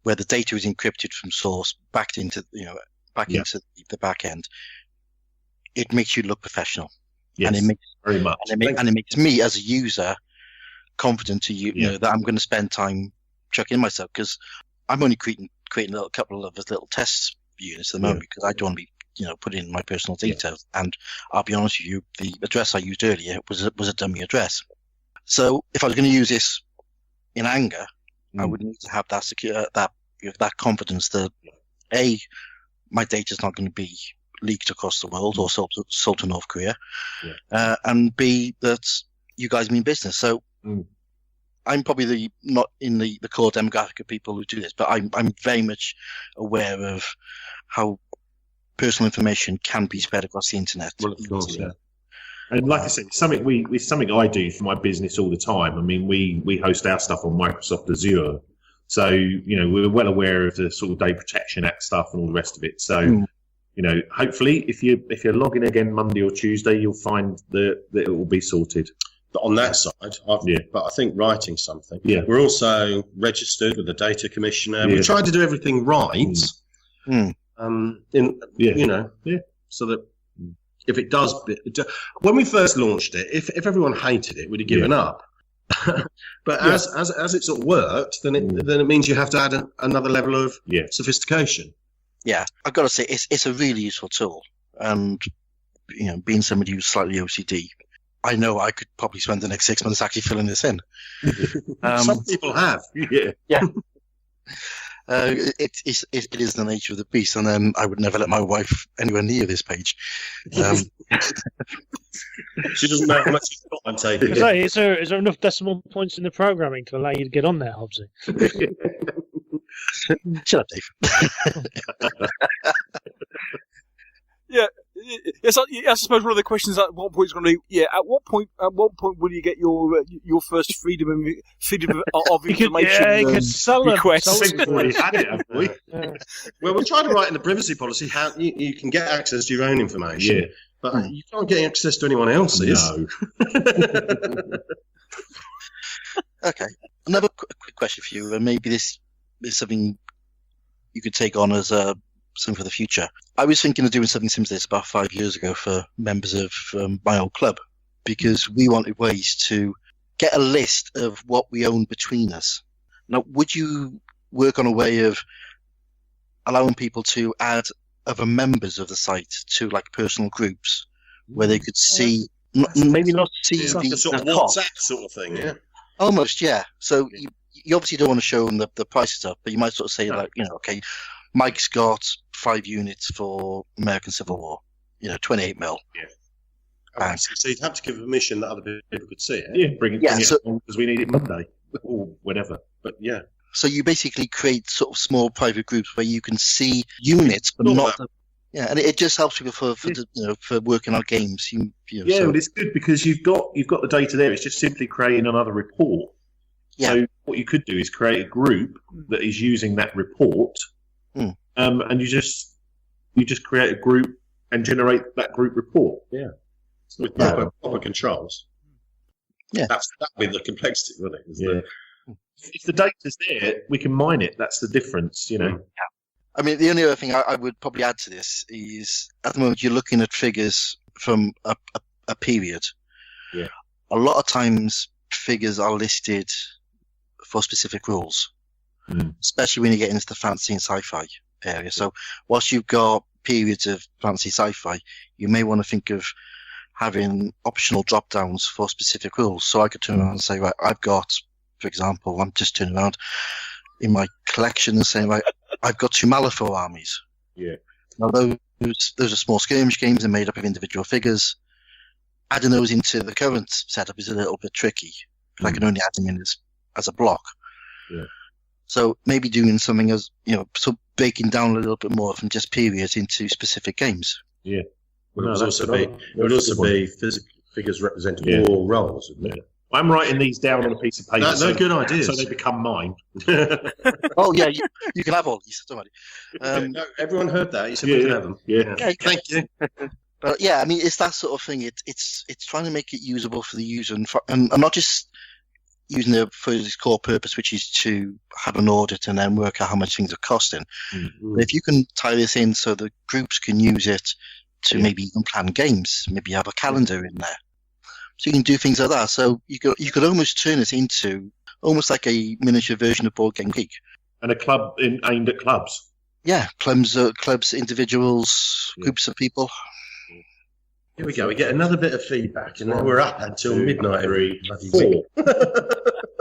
where the data is encrypted from source back into into the back end. It makes you look professional, and it makes very much, and it makes me as a user confident to that I'm going to spend time checking myself, because I'm only creating a couple of little test units at the moment because I don't want to be put in my personal details. And I'll be honest with you, the address I used earlier was a dummy address. So if I was going to use this in anger, I would need to have that secure, that confidence that A, my data is not going to be leaked across the world or sold to North Korea, and B, that you guys mean business. So I'm probably not in the core demographic of people who do this, but I'm very much aware of how personal information can be spread across the internet. Well, of course, And like I said, it's something I do for my business all the time. I mean, we host our stuff on Microsoft Azure, so we're well aware of the sort of Data Protection Act stuff and all the rest of it. So hopefully, if you're logging again Monday or Tuesday, you'll find that it will be sorted. But on that side, but I think writing something. Yeah. We're also registered with the Data Commissioner. We tried to do everything right. So that if it does, when we first launched it, if everyone hated it, we'd have given up. But as it sort of worked, then it means you have to add another level of sophistication. Yeah, I've got to say it's a really useful tool, and being somebody who's slightly OCD, I know I could probably spend the next 6 months actually filling this in. Some people have. Yeah. It is the nature of the beast, and then I would never let my wife anywhere near this page. She doesn't know how much she's got, I'm taking. Is there enough decimal points in the programming to allow you to get on there, Hobbsy? Shut up, Dave. Yes, I suppose one of the questions at what point is going to be, at what point will you get your first freedom of information request? We've had it, haven't we? Well, we're trying to write in the privacy policy how you can get access to your own information, but you can't get access to anyone else's. No. Okay, another quick question for you, and maybe this is something you could take on as something for the future. I was thinking of doing something similar to this about 5 years ago for members of my old club, because we wanted ways to get a list of what we own between us. Now, would you work on a way of allowing people to add other members of the site to like personal groups where they could see, maybe not see like a sort of WhatsApp sort of thing, Almost, yeah. So you obviously don't want to show them the prices up, but you might sort of say okay, Mike's got 5 units for American Civil War, 28 mil. Yeah. So you'd have to give permission that other people could see it. Yeah, bring it because we need it Monday or whatever. But so you basically create sort of small private groups where you can see units, but not. And it just helps people for working on games. Well, it's good because you've got the data there. It's just simply creating another report. Yeah. So what you could do is create a group that is using that report. And you just You just create a group and generate that group report. Yeah. With proper controls. Yeah. That'd be the complexity, wouldn't it? Yeah. If the data's there, we can mine it. That's the difference, you know. I mean, the only other thing I would probably add to this is, at the moment, you're looking at figures from a period. Yeah. A lot of times, figures are listed for specific rules, especially when you get into the fantasy and sci-fi area. So, whilst you've got periods of fantasy sci-fi, you may want to think of having optional drop-downs for specific rules. So I could turn around and say, right, I've got, for example, I'm just turning around in my collection and saying, right, I've got 2 Malifaux armies. Yeah. Now those are small skirmish games and made up of individual figures. Adding those into the current setup is a little bit tricky, but I can only add them in as a block. Yeah. So maybe doing something as, so breaking down a little bit more from just periods into specific games. Yeah. Well, it would also be figures representing all roles, wouldn't it? I'm writing these down on a piece of paper. They're good ideas. So they become mine. Oh, yeah, you can have all these. Don't worry. No, everyone heard that. You said we can have them. Yeah. Thank you. But yeah, I mean, it's that sort of thing. It's trying to make it usable for the user and not just using it for its core purpose, which is to have an audit and then work out how much things are costing. Mm-hmm. But if you can tie this in so the groups can use it to maybe even plan games, maybe have a calendar in there. So you can do things like that. So you could almost turn it into almost like a miniature version of Board Game Geek. And a club aimed at clubs. Yeah, clubs, individuals, groups of people. Here we go. We get another bit of feedback, and then we're up until midnight. 3, 4.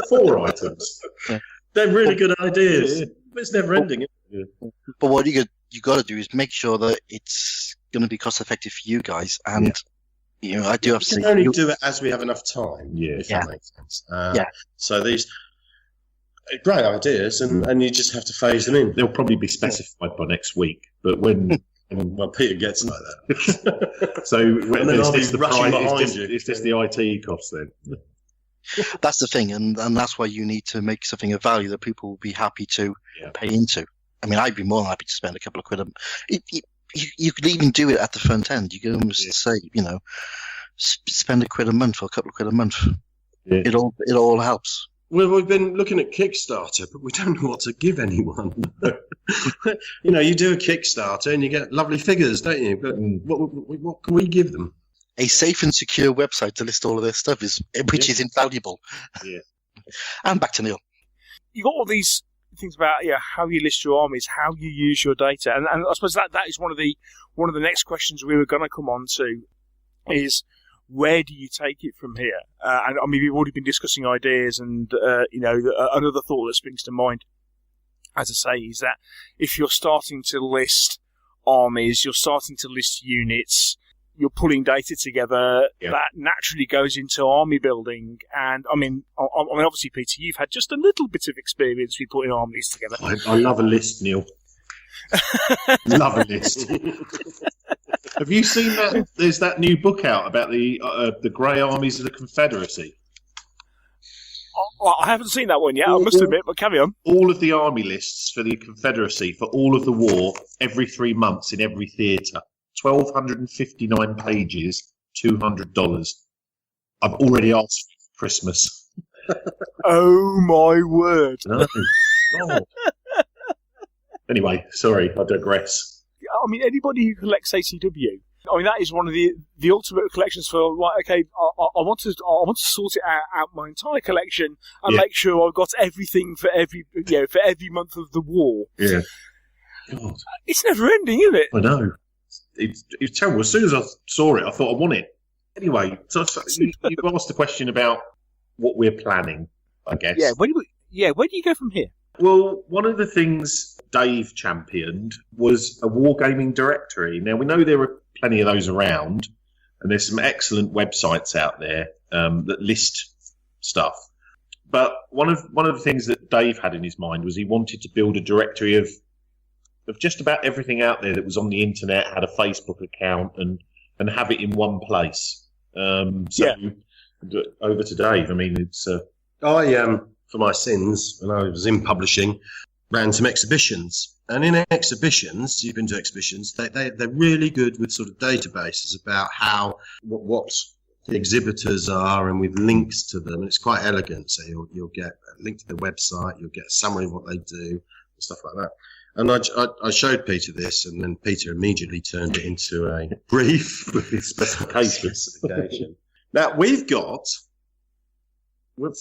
4 items. Yeah. They're really good ideas. But it's never ending. But what you got to do is make sure that it's going to be cost effective for you guys, and I do have to say, we can only do it as we have enough time. If that makes sense. So these great ideas, and you just have to phase them in. They'll probably be specified by next week, but when Peter gets like that, so and then I'll be rushing behind you. Is this the IT cost then? That's the thing, and that's why you need to make something of value that people will be happy to pay into. I mean, I'd be more than happy to spend a couple of quid. You could even do it at the front end. You could almost say, spend a quid a month or a couple of quid a month. Yeah. It all helps. Well, we've been looking at Kickstarter, but we don't know what to give anyone. You do a Kickstarter and you get lovely figures, don't you? But what can we give them? A safe and secure website to list all of their stuff which is invaluable. Yeah. And back to Neil. You got all these things about how you list your armies, how you use your data, and I suppose that is one of the next questions we were going to come on to is where do you take it from here? And I mean, we've already been discussing ideas, and another thought that springs to mind, as I say, is that if you're starting to list armies, you're starting to list units, you're pulling data together, that naturally goes into army building. And I mean, obviously, Peter, you've had just a little bit of experience with putting armies together. I love a list, Neil. Love a list. Have you seen that? There's that new book out about the Grey Armies of the Confederacy. Well, I haven't seen that one yet, I must admit, but carry on. All of the army lists for the Confederacy for all of the war every 3 months in every theatre. 1,259 pages, $200. I've already asked for Christmas. Oh my word! No. Oh. Anyway, sorry, I digress. I mean, anybody who collects ACW, I mean, that is one of the ultimate collections for, like, okay, I want to sort it out my entire collection and make sure I've got everything for every month of the war. Yeah. God. It's never ending, is it? I know. It's terrible. As soon as I saw it, I thought I want it. Anyway, so you've asked the question about what we're planning, I guess. Yeah. Where do you go from here? Well, one of the things Dave championed was a wargaming directory. Now, we know there are plenty of those around, and there's some excellent websites out there that list stuff. But one of the things that Dave had in his mind was he wanted to build a directory of just about everything out there that was on the internet, had a Facebook account, and have it in one place. Over to Dave. I mean, it's... I, for my sins, when I was in publishing, ran some exhibitions, And in exhibitions, you've been to exhibitions, they're really good with sort of databases about what the exhibitors are and with links to them. And it's quite elegant. So you'll get a link to their website, you'll get a summary of what they do, and stuff like that. And I showed Peter this, and then Peter immediately turned it into a brief with specification. Now,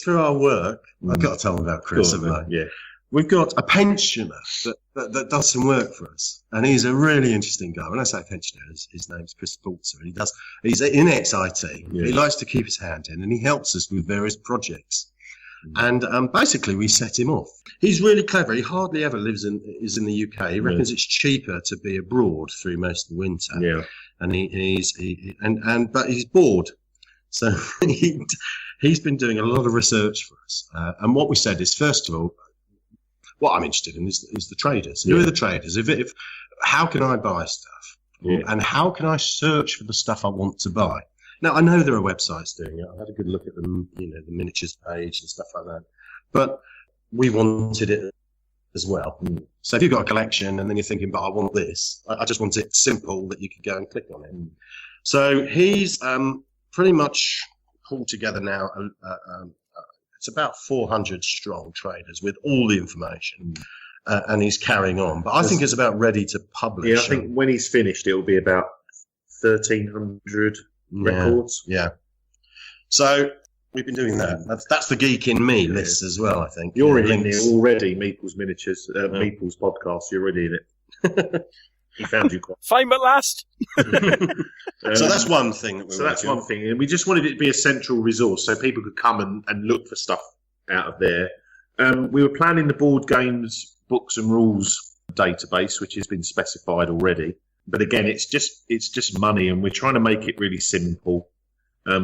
through our work, I've got to tell them about Chris, haven't I? Yeah. We've got a pensioner that does some work for us, and he's a really interesting guy. When I say pensioner, his name's Chris Balzer. He's in ex-IT. Yeah. He likes to keep his hand in, and he helps us with various projects. And basically, we set him off. He's really clever. He hardly ever is in the UK. He reckons it's cheaper to be abroad through most of the winter. Yeah. And but he's bored, so he's been doing a lot of research for us. And what we said is, first of all, what I'm interested in is the traders. Who are the traders? How can I buy stuff? Yeah. And how can I search for the stuff I want to buy? Now, I know there are websites doing it. I had a good look at them, the miniatures page and stuff like that. But we wanted it as well. Mm. So if you've got a collection and then you're thinking, but I want this, I just want it simple that you could go and click on it. Mm. So he's pretty much pulled together now it's about 400 strong traders with all the information, and he's carrying on. But I think it's about ready to publish. Yeah, I think when he's finished, it'll be about 1,300 records. Yeah. So we've been doing that. That's the geek in me list as well, I think. You're in there already, Meeples Miniatures, Meeples Podcast. You're already in it. He found you quite. Fame at last. So that's one thing. That's one thing, and we just wanted it to be a central resource so people could come and look for stuff out of there. We were planning the board games, books and rules database, which has been specified already. But again, it's just money, and we're trying to make it really simple,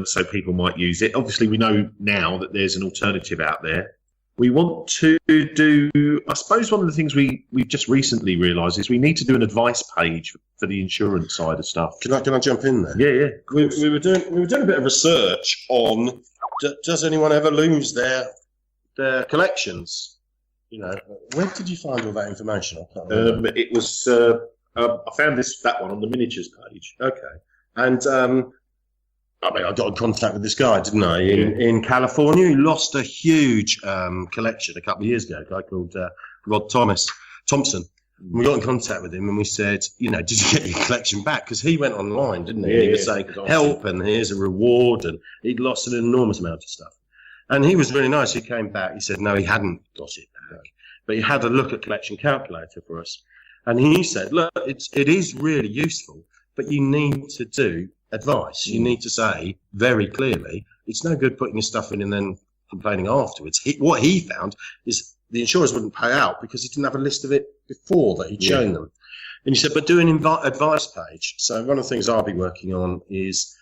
so people might use it. Obviously, we know now that there's an alternative out there. We want to do, I suppose one of the things we've just recently realised is we need to do an advice page for the insurance side of stuff. Can I jump in there? Yeah. We were doing a bit of research on does anyone ever lose their collections? Where did you find all that information? I can't remember. It was I found that one on the miniatures page. Okay, and I got in contact with this guy, didn't I, in California, who lost a huge collection a couple of years ago, a guy called Rod Thompson. And we got in contact with him and we said, did you get your collection back? Because he went online, didn't he? Yeah, he was saying, help, and here's a reward, and he'd lost an enormous amount of stuff. And he was really nice. He came back. He said, no, he hadn't got it back. But he had a look at Collection Calculator for us. And he said, look, it is really useful, but you need to do advice. You need to say very clearly, it's no good putting your stuff in and then complaining afterwards. What he found is the insurers wouldn't pay out because he didn't have a list of it before that he'd shown them. And he said, but do an advice page. So one of the things I'll be working on is,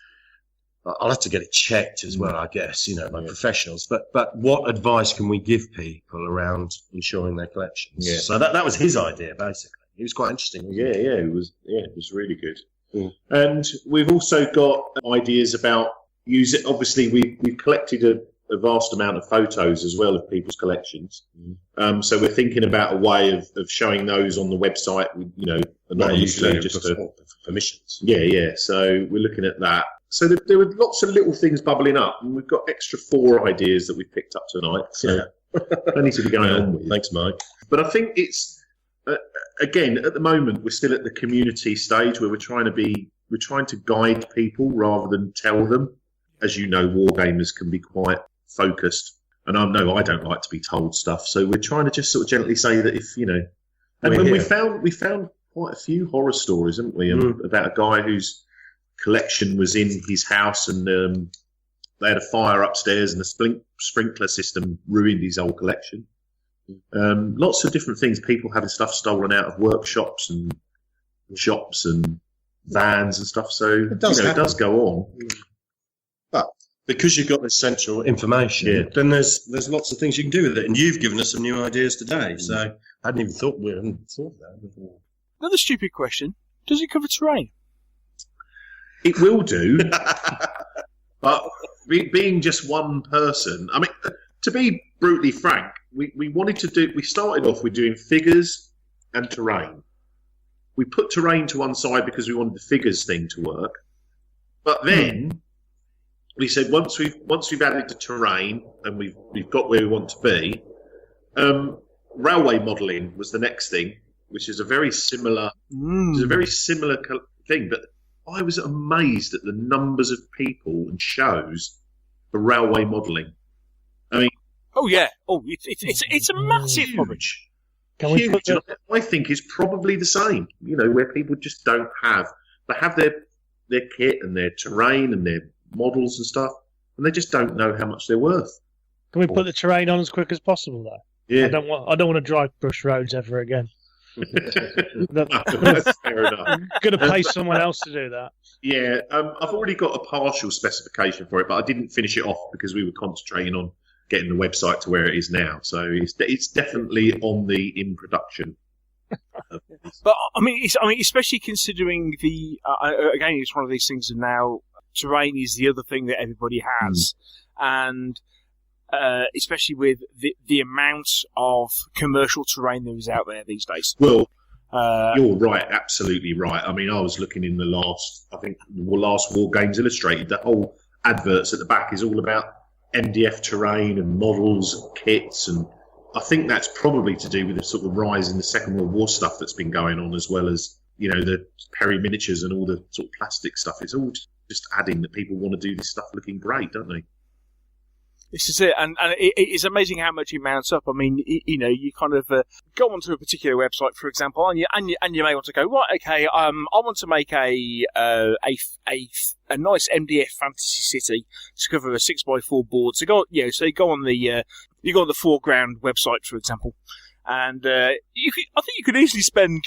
I'll have to get it checked as well, I guess, by professionals. But what advice can we give people around insuring their collections? Yeah. So that was his idea, basically. It was quite interesting. It was really good. Mm. And we've also got ideas about using. Obviously, we've collected a vast amount of photos as well of people's collections. Mm. So we're thinking about a way of showing those on the website. Anonymously, just for permissions. Yeah. So we're looking at that. So there were lots of little things bubbling up, and we've got extra 4 ideas that we've picked up tonight. So plenty to be going on with. Thanks, Mike. But I think it's. Again, at the moment, we're still at the community stage where we're trying to guide people rather than tell them. As you know, Wargamers can be quite focused, and I know I don't like to be told stuff. So we're trying to just sort of gently say that if and when we found quite a few horror stories, haven't we, about a guy whose collection was in his house, and they had a fire upstairs, and the sprinkler system ruined his whole collection. Lots of different things, people having stuff stolen out of workshops and shops and vans and stuff, so it does go on. But because you've got this central information, then there's lots of things you can do with it, and you've given us some new ideas today, so I hadn't even thought of that before. Another stupid question, does it cover terrain? It will do, but being just one person, I mean, to be brutally frank, we wanted to do. We started off with doing figures and terrain. We put terrain to one side because we wanted the figures thing to work. But then we said once we've added the terrain and we've got where we want to be, railway modelling was the next thing, which is a very similar thing. But I was amazed at the numbers of people and shows for railway modelling. I mean, it's a massive hobby. Huge. I think it's probably the same. Where people just don't have. They have their kit and their terrain and their models and stuff, and they just don't know how much they're worth. Can we put the terrain on as quick as possible, though? Yeah. I don't want to drive bush roads ever again. That's fair enough. I'm going to pay someone else to do that. Yeah, I've already got a partial specification for it, but I didn't finish it off because we were concentrating on getting the website to where it is now. So it's definitely on the in production. But I mean, especially considering again, it's one of these things. And now terrain is the other thing that everybody has, and especially with the amount of commercial terrain there is out there these days. Well, you're right, absolutely right. I mean, I was looking in the last Wargames Illustrated. The whole adverts at the back is all about MDF terrain and models and kits, and I think that's probably to do with the sort of rise in the Second World War stuff that's been going on, as well as the Perry miniatures and all the sort of plastic stuff. It's all just adding that people want to do this stuff looking great, don't they? This is it, and it's amazing how much it mounts up. I mean, you kind of go onto a particular website, for example, and you may want to go, right, okay, I want to make a nice MDF fantasy city to cover a 6x4 board. So you go on the Foreground website, for example, and I think you could easily spend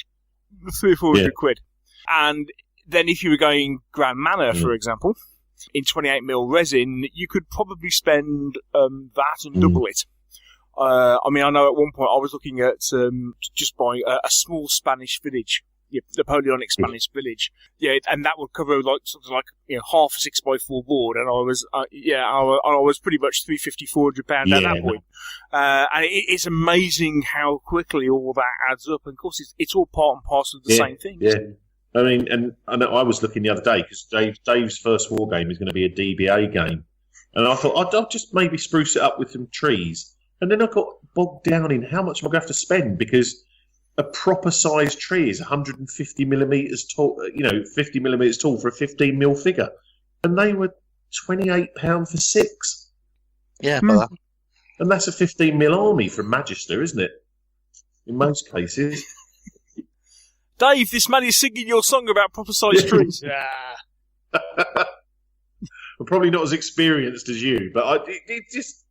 300 or 400 quid, and then if you were going Grand Manor, for example, in 28mm resin, you could probably spend that and double it. I mean, I know at one point I was looking at just buying a small Spanish village, Napoleonic Spanish village, and that would cover something like half a 6x4 board, and I was pretty much £350-400 at that point. And it's amazing how quickly all that adds up, and of course it's all part and parcel of the same thing. Yeah. I mean, and I know I was looking the other day because Dave's first war game is going to be a DBA game, and I thought I'll just maybe spruce it up with some trees, and then I got bogged down in how much am I going to have to spend, because a proper sized tree is 150mm tall, 50mm tall for a 15mm figure, and they were £28 for 6. Yeah, but and that's a 15mm army from Magister, isn't it? In most cases. Dave, this man is singing your song about proper-sized trees. I'm probably not as experienced as you, but it just,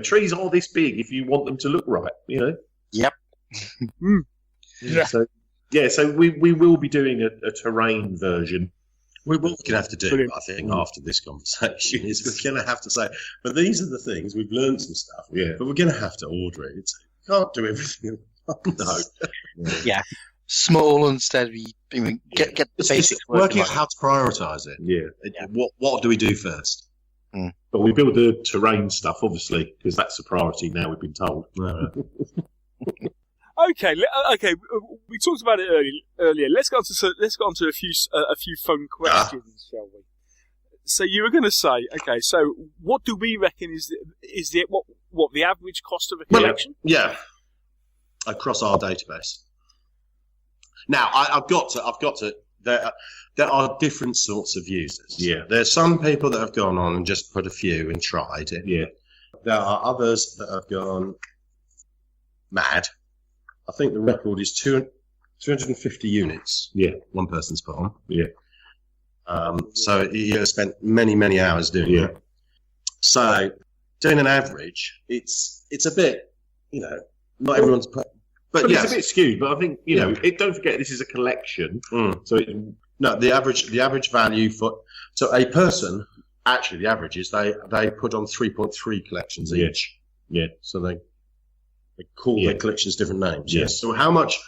trees are this big if you want them to look right, Yep. So we will be doing a terrain version. What we're going to have to do, I think, after this conversation is we're going to have to say, but these are the things, we've learned some stuff, but we're going to have to order it. Can't do everything. No. Yeah. Small instead of get the basics. Working out how to prioritise it. Yeah. What do we do first? But we build the terrain stuff, obviously, because that's a priority now. We've been told. Okay. We talked about it earlier. Let's go on to a few fun questions, shall we? So you were going to say, okay. So what do we reckon is the average cost of a collection? Yeah. Across our database. Now, I've got to. There are different sorts of users. Yeah. There's some people that have gone on and just put a few and tried it. Yeah. There are others that have gone mad. I think the record is 250 units. Yeah. One person's put on. Yeah. So you spent many, many hours doing it. So doing an average, it's a bit, not everyone's put. But it's a bit skewed. But I think don't forget this is a collection. So the average value for a person. Actually, the average is they put on 3.3 collections each. Yeah. So they call their collections different names. Yes. So how much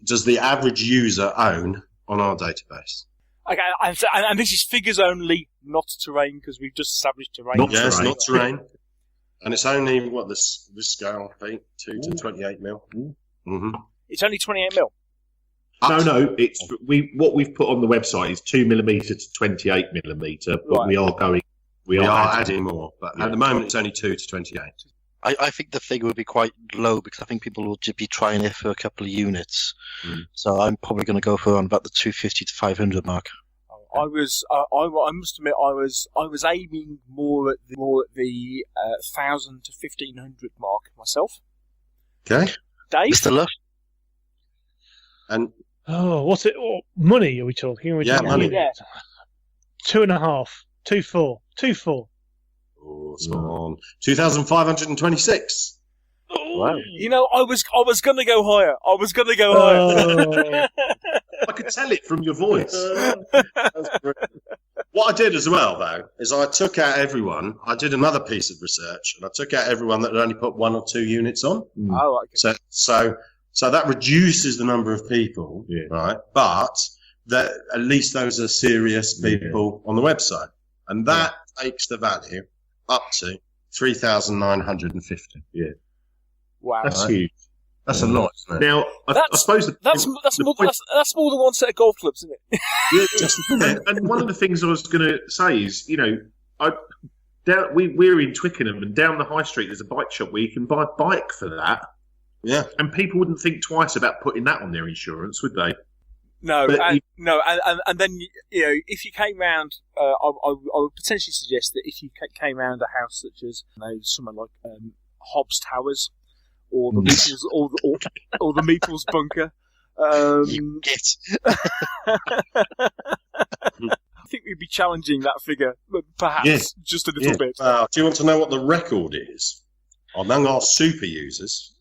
does the average user own on our database? Okay, and this is figures only, not terrain, because we've just established terrain. It's not terrain. And it's only, this scale, 2 to 28 mil. Mm-hmm. It's only 28 mil. No, it's what we've put on the website is 2mm to 28mm, but Right. we are adding more, but at the moment it's only 2 to 28. I think the figure would be quite low because I think people will just be trying it for a couple of units. So I'm probably going to go for around about the 250 to 500 mark. I must admit, I was aiming more at the 1,000 to 1,500 mark myself. Okay. Dave, Mr. Luff? And Oh, what's it? Oh, money? Are we talking? Are we Yeah, talking money. units? 2.5, 2.4, 2.4. oh, spot on. 2,526. Wow. you know, I was gonna go higher. Oh. I could tell it from your voice. That's brilliant. What I did as well, though, is I took out everyone. I did another piece of research, and I took out everyone that had only put 1 or 2 units on. Oh, okay. So that reduces the number of people, right? But that at least those are serious people on the website, and that takes the value up to 3,950. Yeah, Wow. that's huge. That's a lot, isn't it? Now, I suppose That's more than one set of golf clubs, isn't it? and one of the things I was going to say is, you know, we're in Twickenham, and down the high street there's a bike shop where you can buy a bike for that. Yeah. And people wouldn't think twice about putting that on their insurance, would they? No, But and then you know, if you came round, I would potentially suggest that if you came round a house such as somewhere like Hobbs Towers, or the Meeples, or the Meeples bunker. You get. I think we'd be challenging that figure, perhaps just a little bit. Do you want to know what the record is among our super users?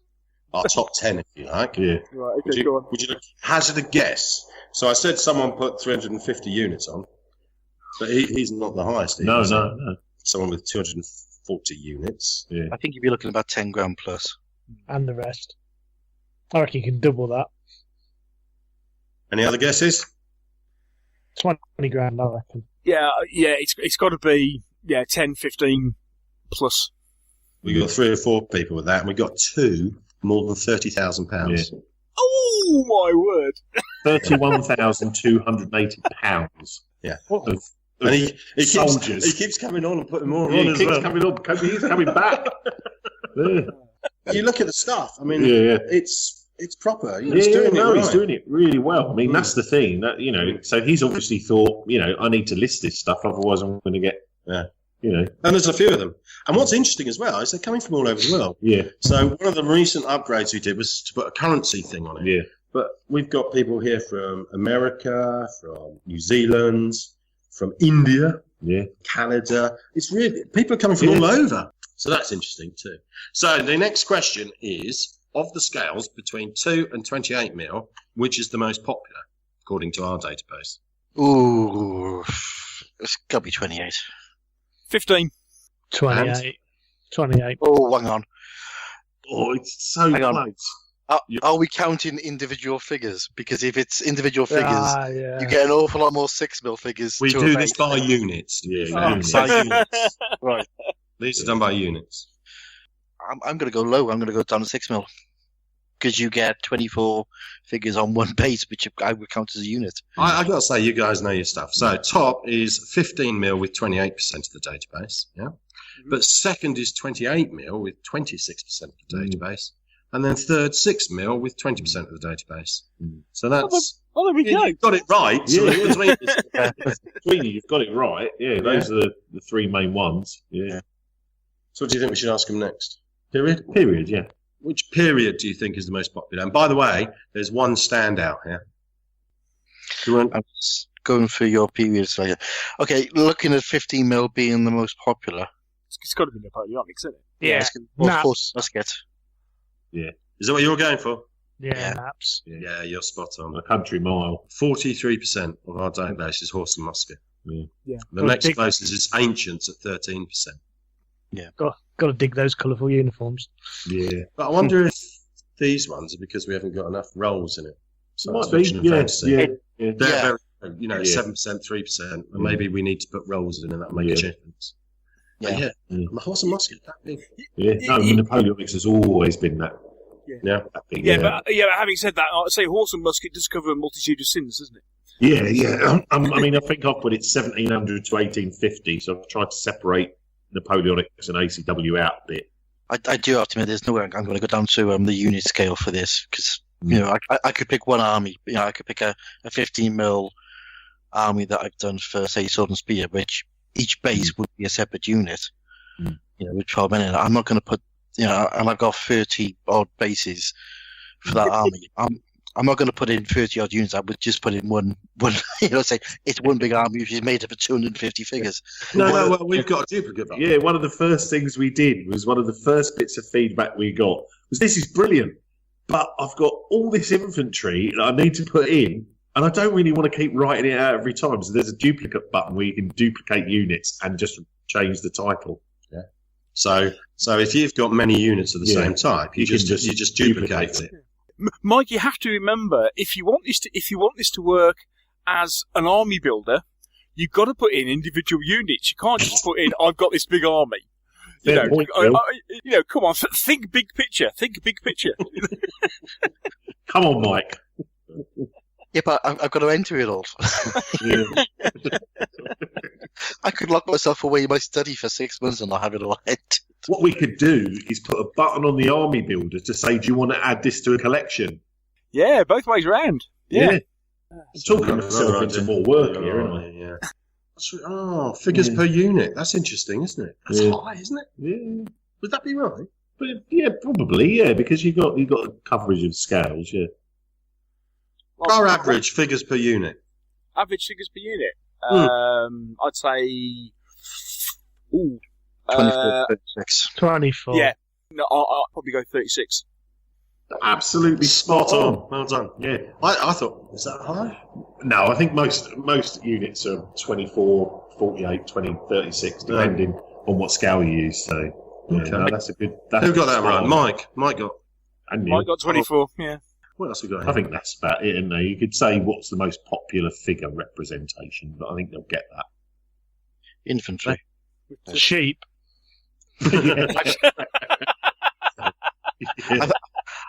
Our top 10, if you like. Yeah. Right, okay, go on. Would you hazard a guess? So I said someone put 350 units on, but he's not the highest. No. Someone with 240 units. Yeah. I think you'd be looking at about 10 grand plus. And the rest. I reckon you can double that. Any other guesses? 20 grand, I reckon. Yeah, it's got to be 10, 15 plus. We got 3 or 4 people with that, and we got 2 more than £30,000. Yeah. Oh my word! £31,280. Yeah. Of And he soldiers. He keeps coming on and putting more Yeah, on he as keeps well. coming on. He's coming back. You look at the stuff. I mean, Yeah. it's proper. He's doing it right. He's doing it really well. I mean, that's the thing. That so he's obviously thought, I need to list this stuff, otherwise I'm going to get, And there's a few of them. And what's interesting as well is they're coming from all over the world. Yeah. So one of the recent upgrades we did was to put a currency thing on it. Yeah. But we've got people here from America, from New Zealand, from India, Canada. It's really, people are coming from all over. So that's interesting too. So the next question is, of the scales between 2 and 28 mil, which is the most popular, according to our database? Ooh, it's got to be 28. 15. 28. 28. Oh, hang on. Oh, it's so Hang on. close. Are we counting individual figures? Because if it's individual figures, Yeah. you get an awful lot more 6 mil figures. We to do evade. this by units. Yeah, Oh, units. by units. Right. These are done by units. I'm going to go low. I'm going to go down to 6 mil. Because you get 24 figures on one base, which I would count as a unit. I got to say, you guys know your stuff. So top is 15 mil with 28% of the database. Yeah. But second is 28 mil with 26% of the database. And then third, 6 mil with 20% of the database. So that's... Well, there we go. You've got it right. So Yeah. between- Sweeney, you've got it right. Yeah, those are the 3 main ones. Yeah. So what do you think we should ask them next? Period, yeah. Which period do you think is the most popular? And by the way, there's one standout here. Do you want... I'm just going through your periods later. Okay, looking at 15 mil being the most popular. It's got to be Napoleonic, isn't it? Yeah. Well, Nah. of course, let's get. Is that what you're going for? Yeah, naps. Yeah, you're spot on. A country mile. 43% of our database is horse and musket. Yeah. The next closest is ancients at 13%. Got to dig those colourful uniforms. Yeah. But I wonder if these ones are because we haven't got enough roles in it. Science Might be. fiction and fantasy. Yeah. They're Yeah. very, Yeah. 7%, 3%, and maybe we need to put roles in and that'll make a difference. Yeah. But the horse and musket, that big. Yeah. No, Napoleonics has always been that. Yeah. But having said that, I'd say horse and musket does cover a multitude of sins, doesn't it? Yeah. I mean, I think I've put it 1700 to 1850, so I've tried to separate Napoleonics and ACW out a bit. I do have to admit, there's nowhere I'm going to go down to the unit scale for this, because I could pick one army. I could pick a 15mm army that I've done for, say, Sword and Spear, which each base would be a separate unit. With 12 men in it. I'm not going to put, and I've got 30 odd bases for that army. I'm not going to put in 30 odd units. I would just put in one. Say it's one big army which is made up of 250 figures. Well, we've got a duplicate. Yeah, one of the first things we did was one of the first bits of feedback we got was, this is brilliant, but I've got all this infantry that I need to put in, and I don't really want to keep writing it out every time. So there's a duplicate button where you can duplicate units and just change the title. Yeah. So if you've got many units of the same type, you just duplicate it. Mike, you have to remember, if you want this to work as an army builder, you've got to put in individual units. You can't just put in, I've got this big army. Come on, think big picture. Think big picture. Come on, Mike. Yeah, but I've got to enter it all. I could lock myself away in my study for 6 months and not have it all entered. What we could do is put a button on the army builder to say, do you want to add this to a collection? Yeah, both ways around. Yeah. I'm talking myself into more work here, aren't I? Yeah. Figures per unit. That's interesting, isn't it? That's high, isn't it? Yeah. Would that be right? But probably, because you've got a coverage of scales, yeah. Our average figures per unit. Average figures per unit. I'd say 24, 36. 24. Yeah. No, I'll probably go 36. Absolutely spot on. Well done. Yeah. I thought, is that high? No, I think most units are 24, 48, 20, 36, depending on what scale you use. So, that's a good. Who got that right? Mike got. And Mike got 24. Yeah. What else we got here? I think that's about it, isn't there? You could say what's the most popular figure representation, but I think they'll get that. Infantry. Sheep.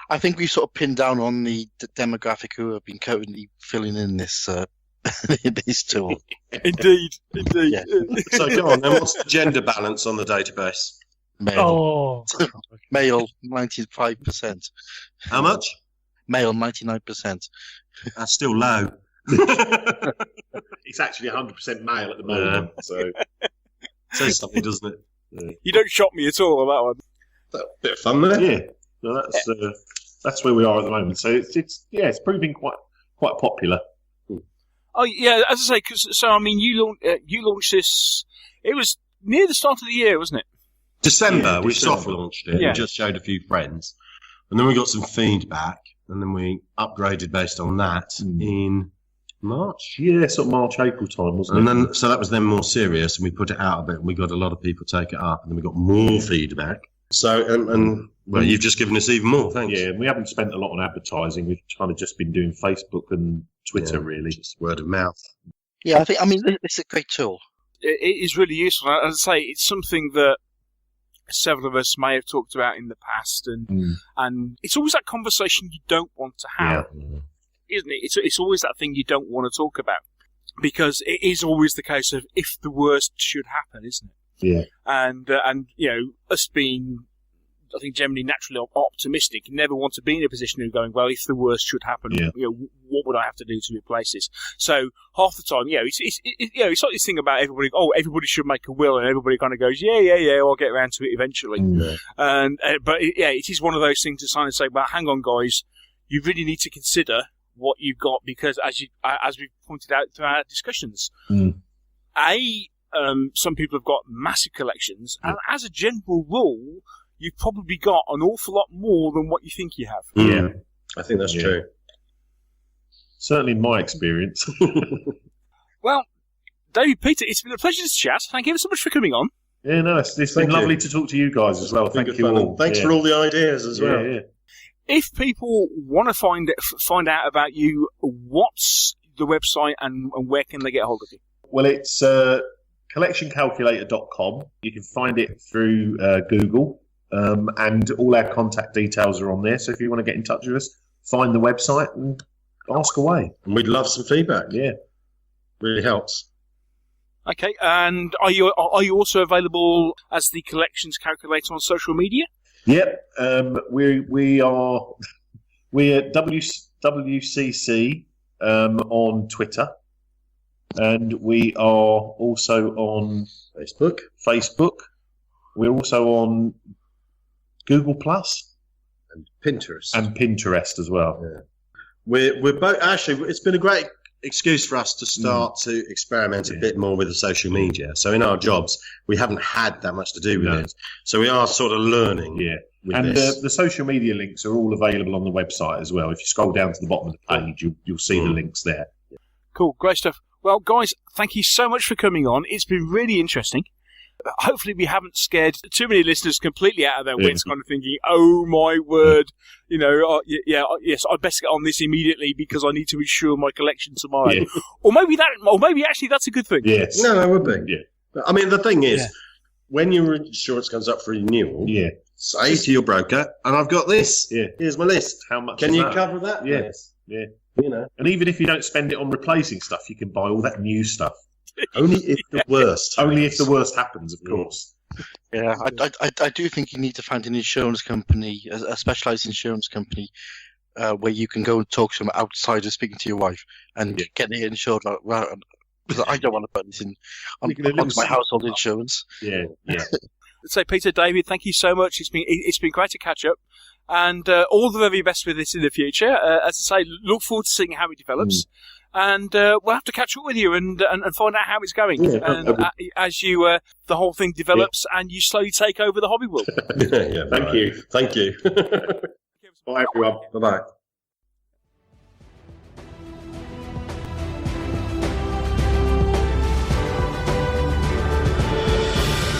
I think we've sort of pinned down on the demographic who have been currently filling in this this tool. Indeed. Yeah. So go on then, what's the gender balance on the database? Male. Male, 95%. How much? Male, 99%. That's still low. It's actually 100% male at the moment, so says something, doesn't it? Yeah. You don't shock me at all on that one. That's a bit of fun there. Yeah, no, that's where we are at the moment. So it's proving quite popular. Oh yeah, as I say, you launched this. It was near the start of the year, wasn't it? December. We soft launched it. Yeah. We just showed a few friends, and then we got some feedback, and then we upgraded based on that in March. Yeah, sort of March, April time, wasn't And it? then, so that was then more serious, and we put it out a bit, and we got a lot of people take it up, and then we got more feedback. So, and well, you've just given us even more, thanks. Yeah, we haven't spent a lot on advertising. We've kind of just been doing Facebook and Twitter, really. Just word of mouth. Yeah, it's a great tool. It is really useful. As I say, it's something that several of us may have talked about in the past, and it's always that conversation you don't want to have, isn't it? It's always that thing you don't want to talk about, because it is always the case of if the worst should happen, isn't it? Yeah. And us being, I think, generally naturally optimistic, never want to be in a position of going, well, if the worst should happen, what would I have to do to replace this? So half the time, it's like this thing about everybody. Oh, everybody should make a will, and everybody kind of goes, yeah, I'll get around to it eventually. But it is one of those things to sign and say, well, hang on, guys, you really need to consider what you've got, because as we've pointed out through our discussions, some people have got massive collections, and as a general rule, you've probably got an awful lot more than what you think you have. Yeah, I think that's true. Certainly in my experience. Well, David, Peter, it's been a pleasure to chat. Thank you so much for coming on. Yeah, no, it's been lovely to talk to you guys as well. Thank you all. Thanks for all the ideas as well. Yeah. If people want to find out about you, what's the website and where can they get hold of you? Well, it's collectioncalculator.com. You can find it through Google, and all our contact details are on there. So if you want to get in touch with us, find the website and ask away. And we'd love some feedback. Yeah, really helps. Okay, and are you also available as the collections calculator on social media? Yep. We're at WCC on Twitter, and we are also on Facebook. We're also on Google Plus and Pinterest as well. Yeah. We're both actually. It's been a great excuse for us to start to experiment a bit more with the social media. So in our jobs, we haven't had that much to do with it. So we are sort of learning. Yeah. And the social media links are all available on the website as well. If you scroll down to the bottom of the page, you'll see the links there. Cool, great stuff. Well, guys, thank you so much for coming on. It's been really interesting. Hopefully we haven't scared too many listeners completely out of their wits, kind of thinking, oh my word, yes, I'd best get on this immediately because I need to insure my collection tomorrow. Yeah. Or maybe actually that's a good thing. Yes. No, it would be. Yeah. I mean, the thing is, when your insurance comes up for renewal, say to your broker, and I've got this. Yeah. Here's my list. How much can you cover that? Yes. Yeah. And even if you don't spend it on replacing stuff, you can buy all that new stuff. Only if the worst. Only if the worst happens, of course. Yeah, I do think you need to find an insurance company, a specialised insurance company, where you can go and talk to them outside of speaking to your wife and get it insured. Because I don't want to put this onto my household insurance. Yeah. So, Peter, David, thank you so much. It's been great to catch up. And all the very best with this in the future. As I say, look forward to seeing how it develops. And we'll have to catch up with you and find out how it's going. And as the whole thing develops and you slowly take over the hobby world. Thank you. Bye, everyone. Bye-bye.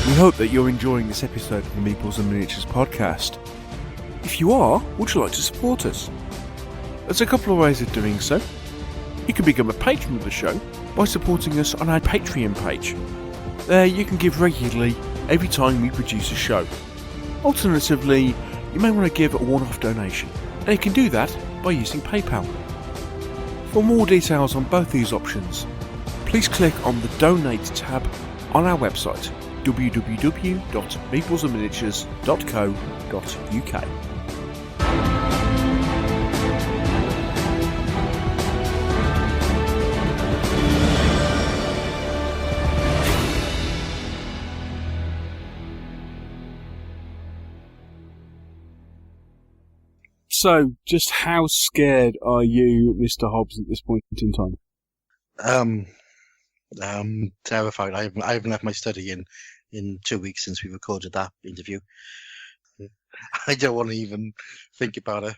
We hope that you're enjoying this episode of the Meeples and Miniatures podcast. If you are, would you like to support us? There's a couple of ways of doing so. You can become a patron of the show by supporting us on our Patreon page. There you can give regularly every time we produce a show. Alternatively, you may want to give a one-off donation, and you can do that by using PayPal. For more details on both these options, please click on the Donate tab on our website www.meeplesandminiatures.co.uk. So, just how scared are you, Mr. Hobbs, at this point in time? Terrified. I haven't left my study in 2 weeks since we recorded that interview. I don't want to even think about it.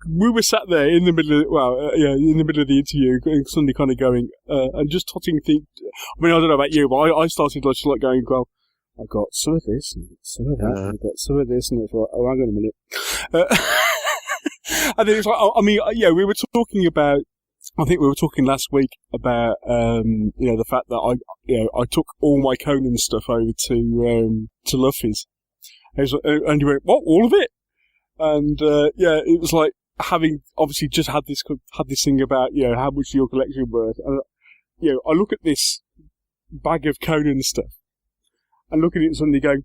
We were sat there in the middle of, in the middle of the interview, suddenly kind of going, and just totting things. I mean, I don't know about you, but I started just like going, well, I've got some of this, and some of that, and I've got some of this, and it's like, oh, hang on a minute. And then it's like, we were talking about, I think we were talking last week about, the fact that I took all my Conan stuff over to Luffy's. And you went, what, all of it? And, it was like having obviously just had this thing about, how much is your collection worth? And, I look at this bag of Conan stuff and look at it and suddenly going,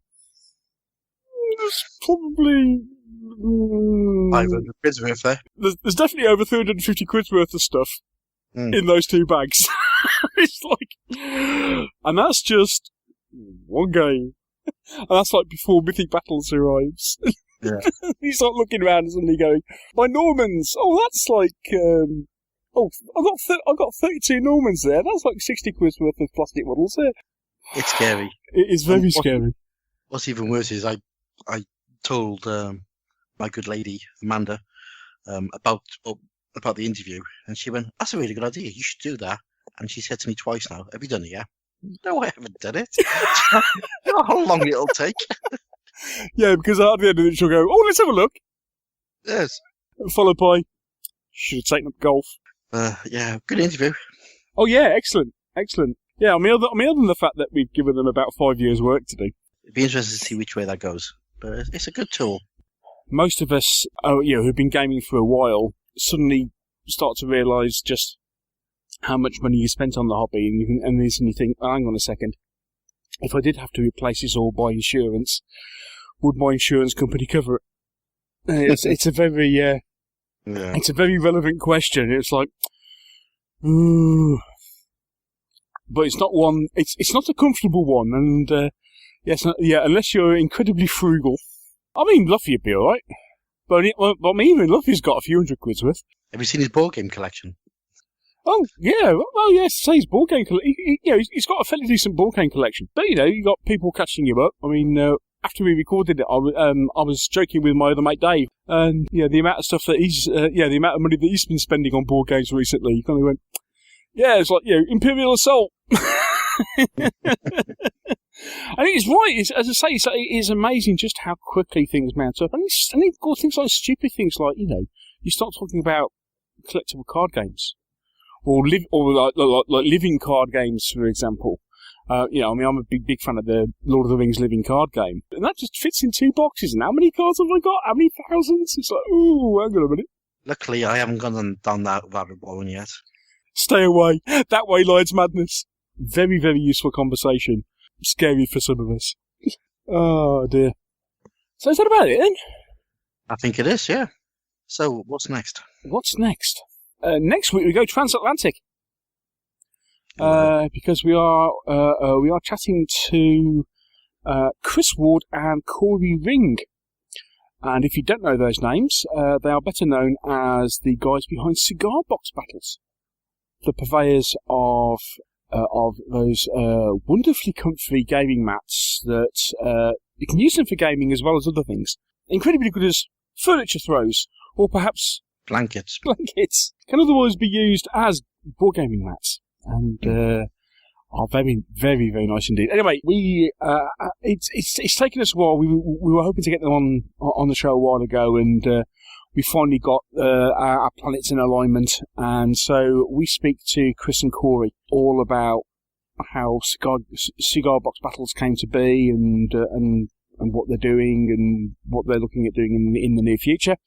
there's probably 500 quid's worth there. There's definitely over 350 quid's worth of stuff in those two bags. It's like, and that's just one game. And that's like before Mythic Battles arrives. Yeah. You start looking around and suddenly going, my Normans, that's like, I've got 32 Normans there. That's like 60 quid's worth of plastic models there. It's scary. It is very scary. What's even worse is I told my good lady Amanda about the interview, and she went, "That's a really good idea. You should do that." And she said to me twice now, "Have you done it yet?" No, I haven't done it. You know how long it'll take. Yeah, because at the end of it, she'll go, "Oh, let's have a look." Yes. Followed by, "Should have taken up golf." Good interview. Oh yeah, excellent. Yeah, I mean, other than the fact that we've given them about 5 years' work to do. It'd be interesting to see which way that goes. but it's a good tool. Most of us, who've been gaming for a while, suddenly start to realise just how much money you spent on the hobby, and you think, hang on a second, if I did have to replace this all by insurance, would my insurance company cover it? It's a very it's a very relevant question. It's like, but it's not one. It's not a comfortable one, and unless you're incredibly frugal. I mean, Luffy'd be all right, but even Luffy's got a few £100 worth. Have you seen his board game collection? Oh yeah, well yes, say his board game collection. He's got a fairly decent board game collection, but you got people catching him up. I mean, after we recorded it, I was joking with my other mate Dave, and the amount of stuff that the amount of money that he's been spending on board games recently. He kind of went, it's like Imperial Assault. I think it's right. As I say, it is amazing just how quickly things mount up, and you've got things like stupid things like you start talking about collectible card games. Or like living card games, for example. I'm a big fan of the Lord of the Rings living card game. And that just fits in 2 boxes. And how many cards have I got? How many thousands? It's like, ooh, hang on a minute. Luckily, I haven't gone down that rabbit hole yet. Stay away. That way lies madness. Very, very useful conversation. Scary for some of us. Oh, dear. So is that about it, then? I think it is, yeah. So, what's next? What's next? Next week we go transatlantic because we are chatting to Chris Ward and Corey Ring, and if you don't know those names, they are better known as the guys behind Cigar Box Battles, the purveyors of those wonderfully comfy gaming mats that you can use them for gaming as well as other things. Incredibly good as furniture throws, or perhaps blankets can otherwise be used as board gaming mats, and are very, very, very nice indeed. Anyway, it's taken us a while. We were hoping to get them on the show a while ago, and we finally got our planets in alignment, and so we speak to Chris and Corey all about how cigar box battles came to be, and what they're doing, and what they're looking at doing in the near future.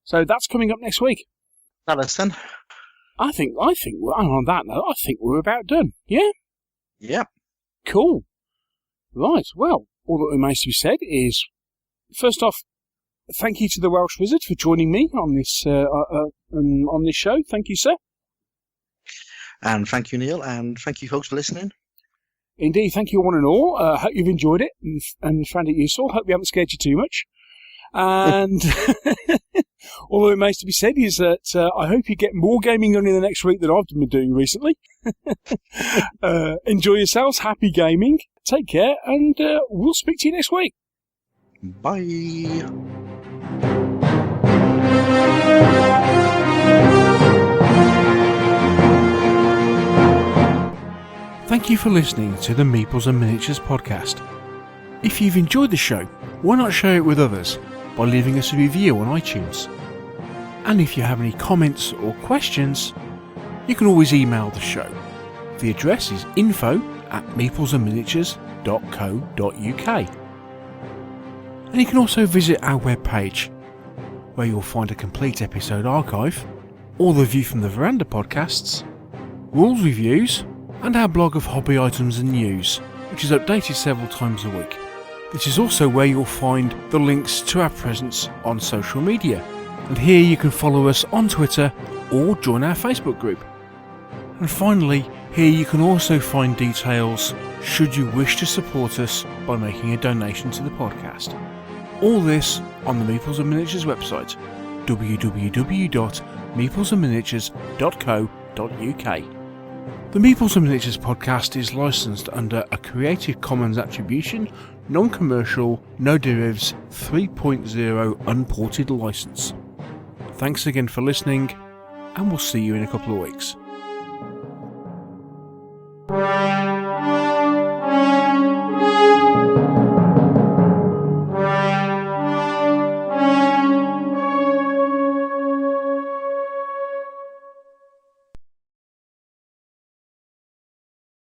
So that's coming up next week. That's then. I think on that note, I think we're about done. Yeah? Yep. Cool. Right, well, all that remains to be said is, first off, thank you to the Welsh Wizard for joining me on this show. Thank you, sir. And thank you, Neil, and thank you, folks, for listening. Indeed, thank you one and all. Hope you've enjoyed it and found it useful. Hope we haven't scared you too much. And all that remains to be said is that I hope you get more gaming done in the next week than I've been doing recently. Enjoy yourselves. Happy gaming. Take care, and we'll speak to you next week. Bye. Thank you for listening to the Meeples and Miniatures podcast. If you've enjoyed the show, why not share it with others by leaving us a review on iTunes? And if you have any comments or questions, you can always email the show. The address is info@meeplesandminiatures.co.uk. And you can also visit our webpage, where you'll find a complete episode archive, all the View from the Veranda podcasts, rules reviews, and our blog of hobby items and news, which is updated several times a week. This is also where you'll find the links to our presence on social media, and here you can follow us on Twitter or join our Facebook group. And finally, here you can also find details should you wish to support us by making a donation to the podcast. All this on the Meeples and Miniatures website, www.meeplesandminiatures.co.uk. The Meeples and Miniatures podcast is licensed under a Creative Commons Attribution, Non-Commercial, No Derivatives 3.0 Unported license. Thanks again for listening, and we'll see you in a couple of weeks.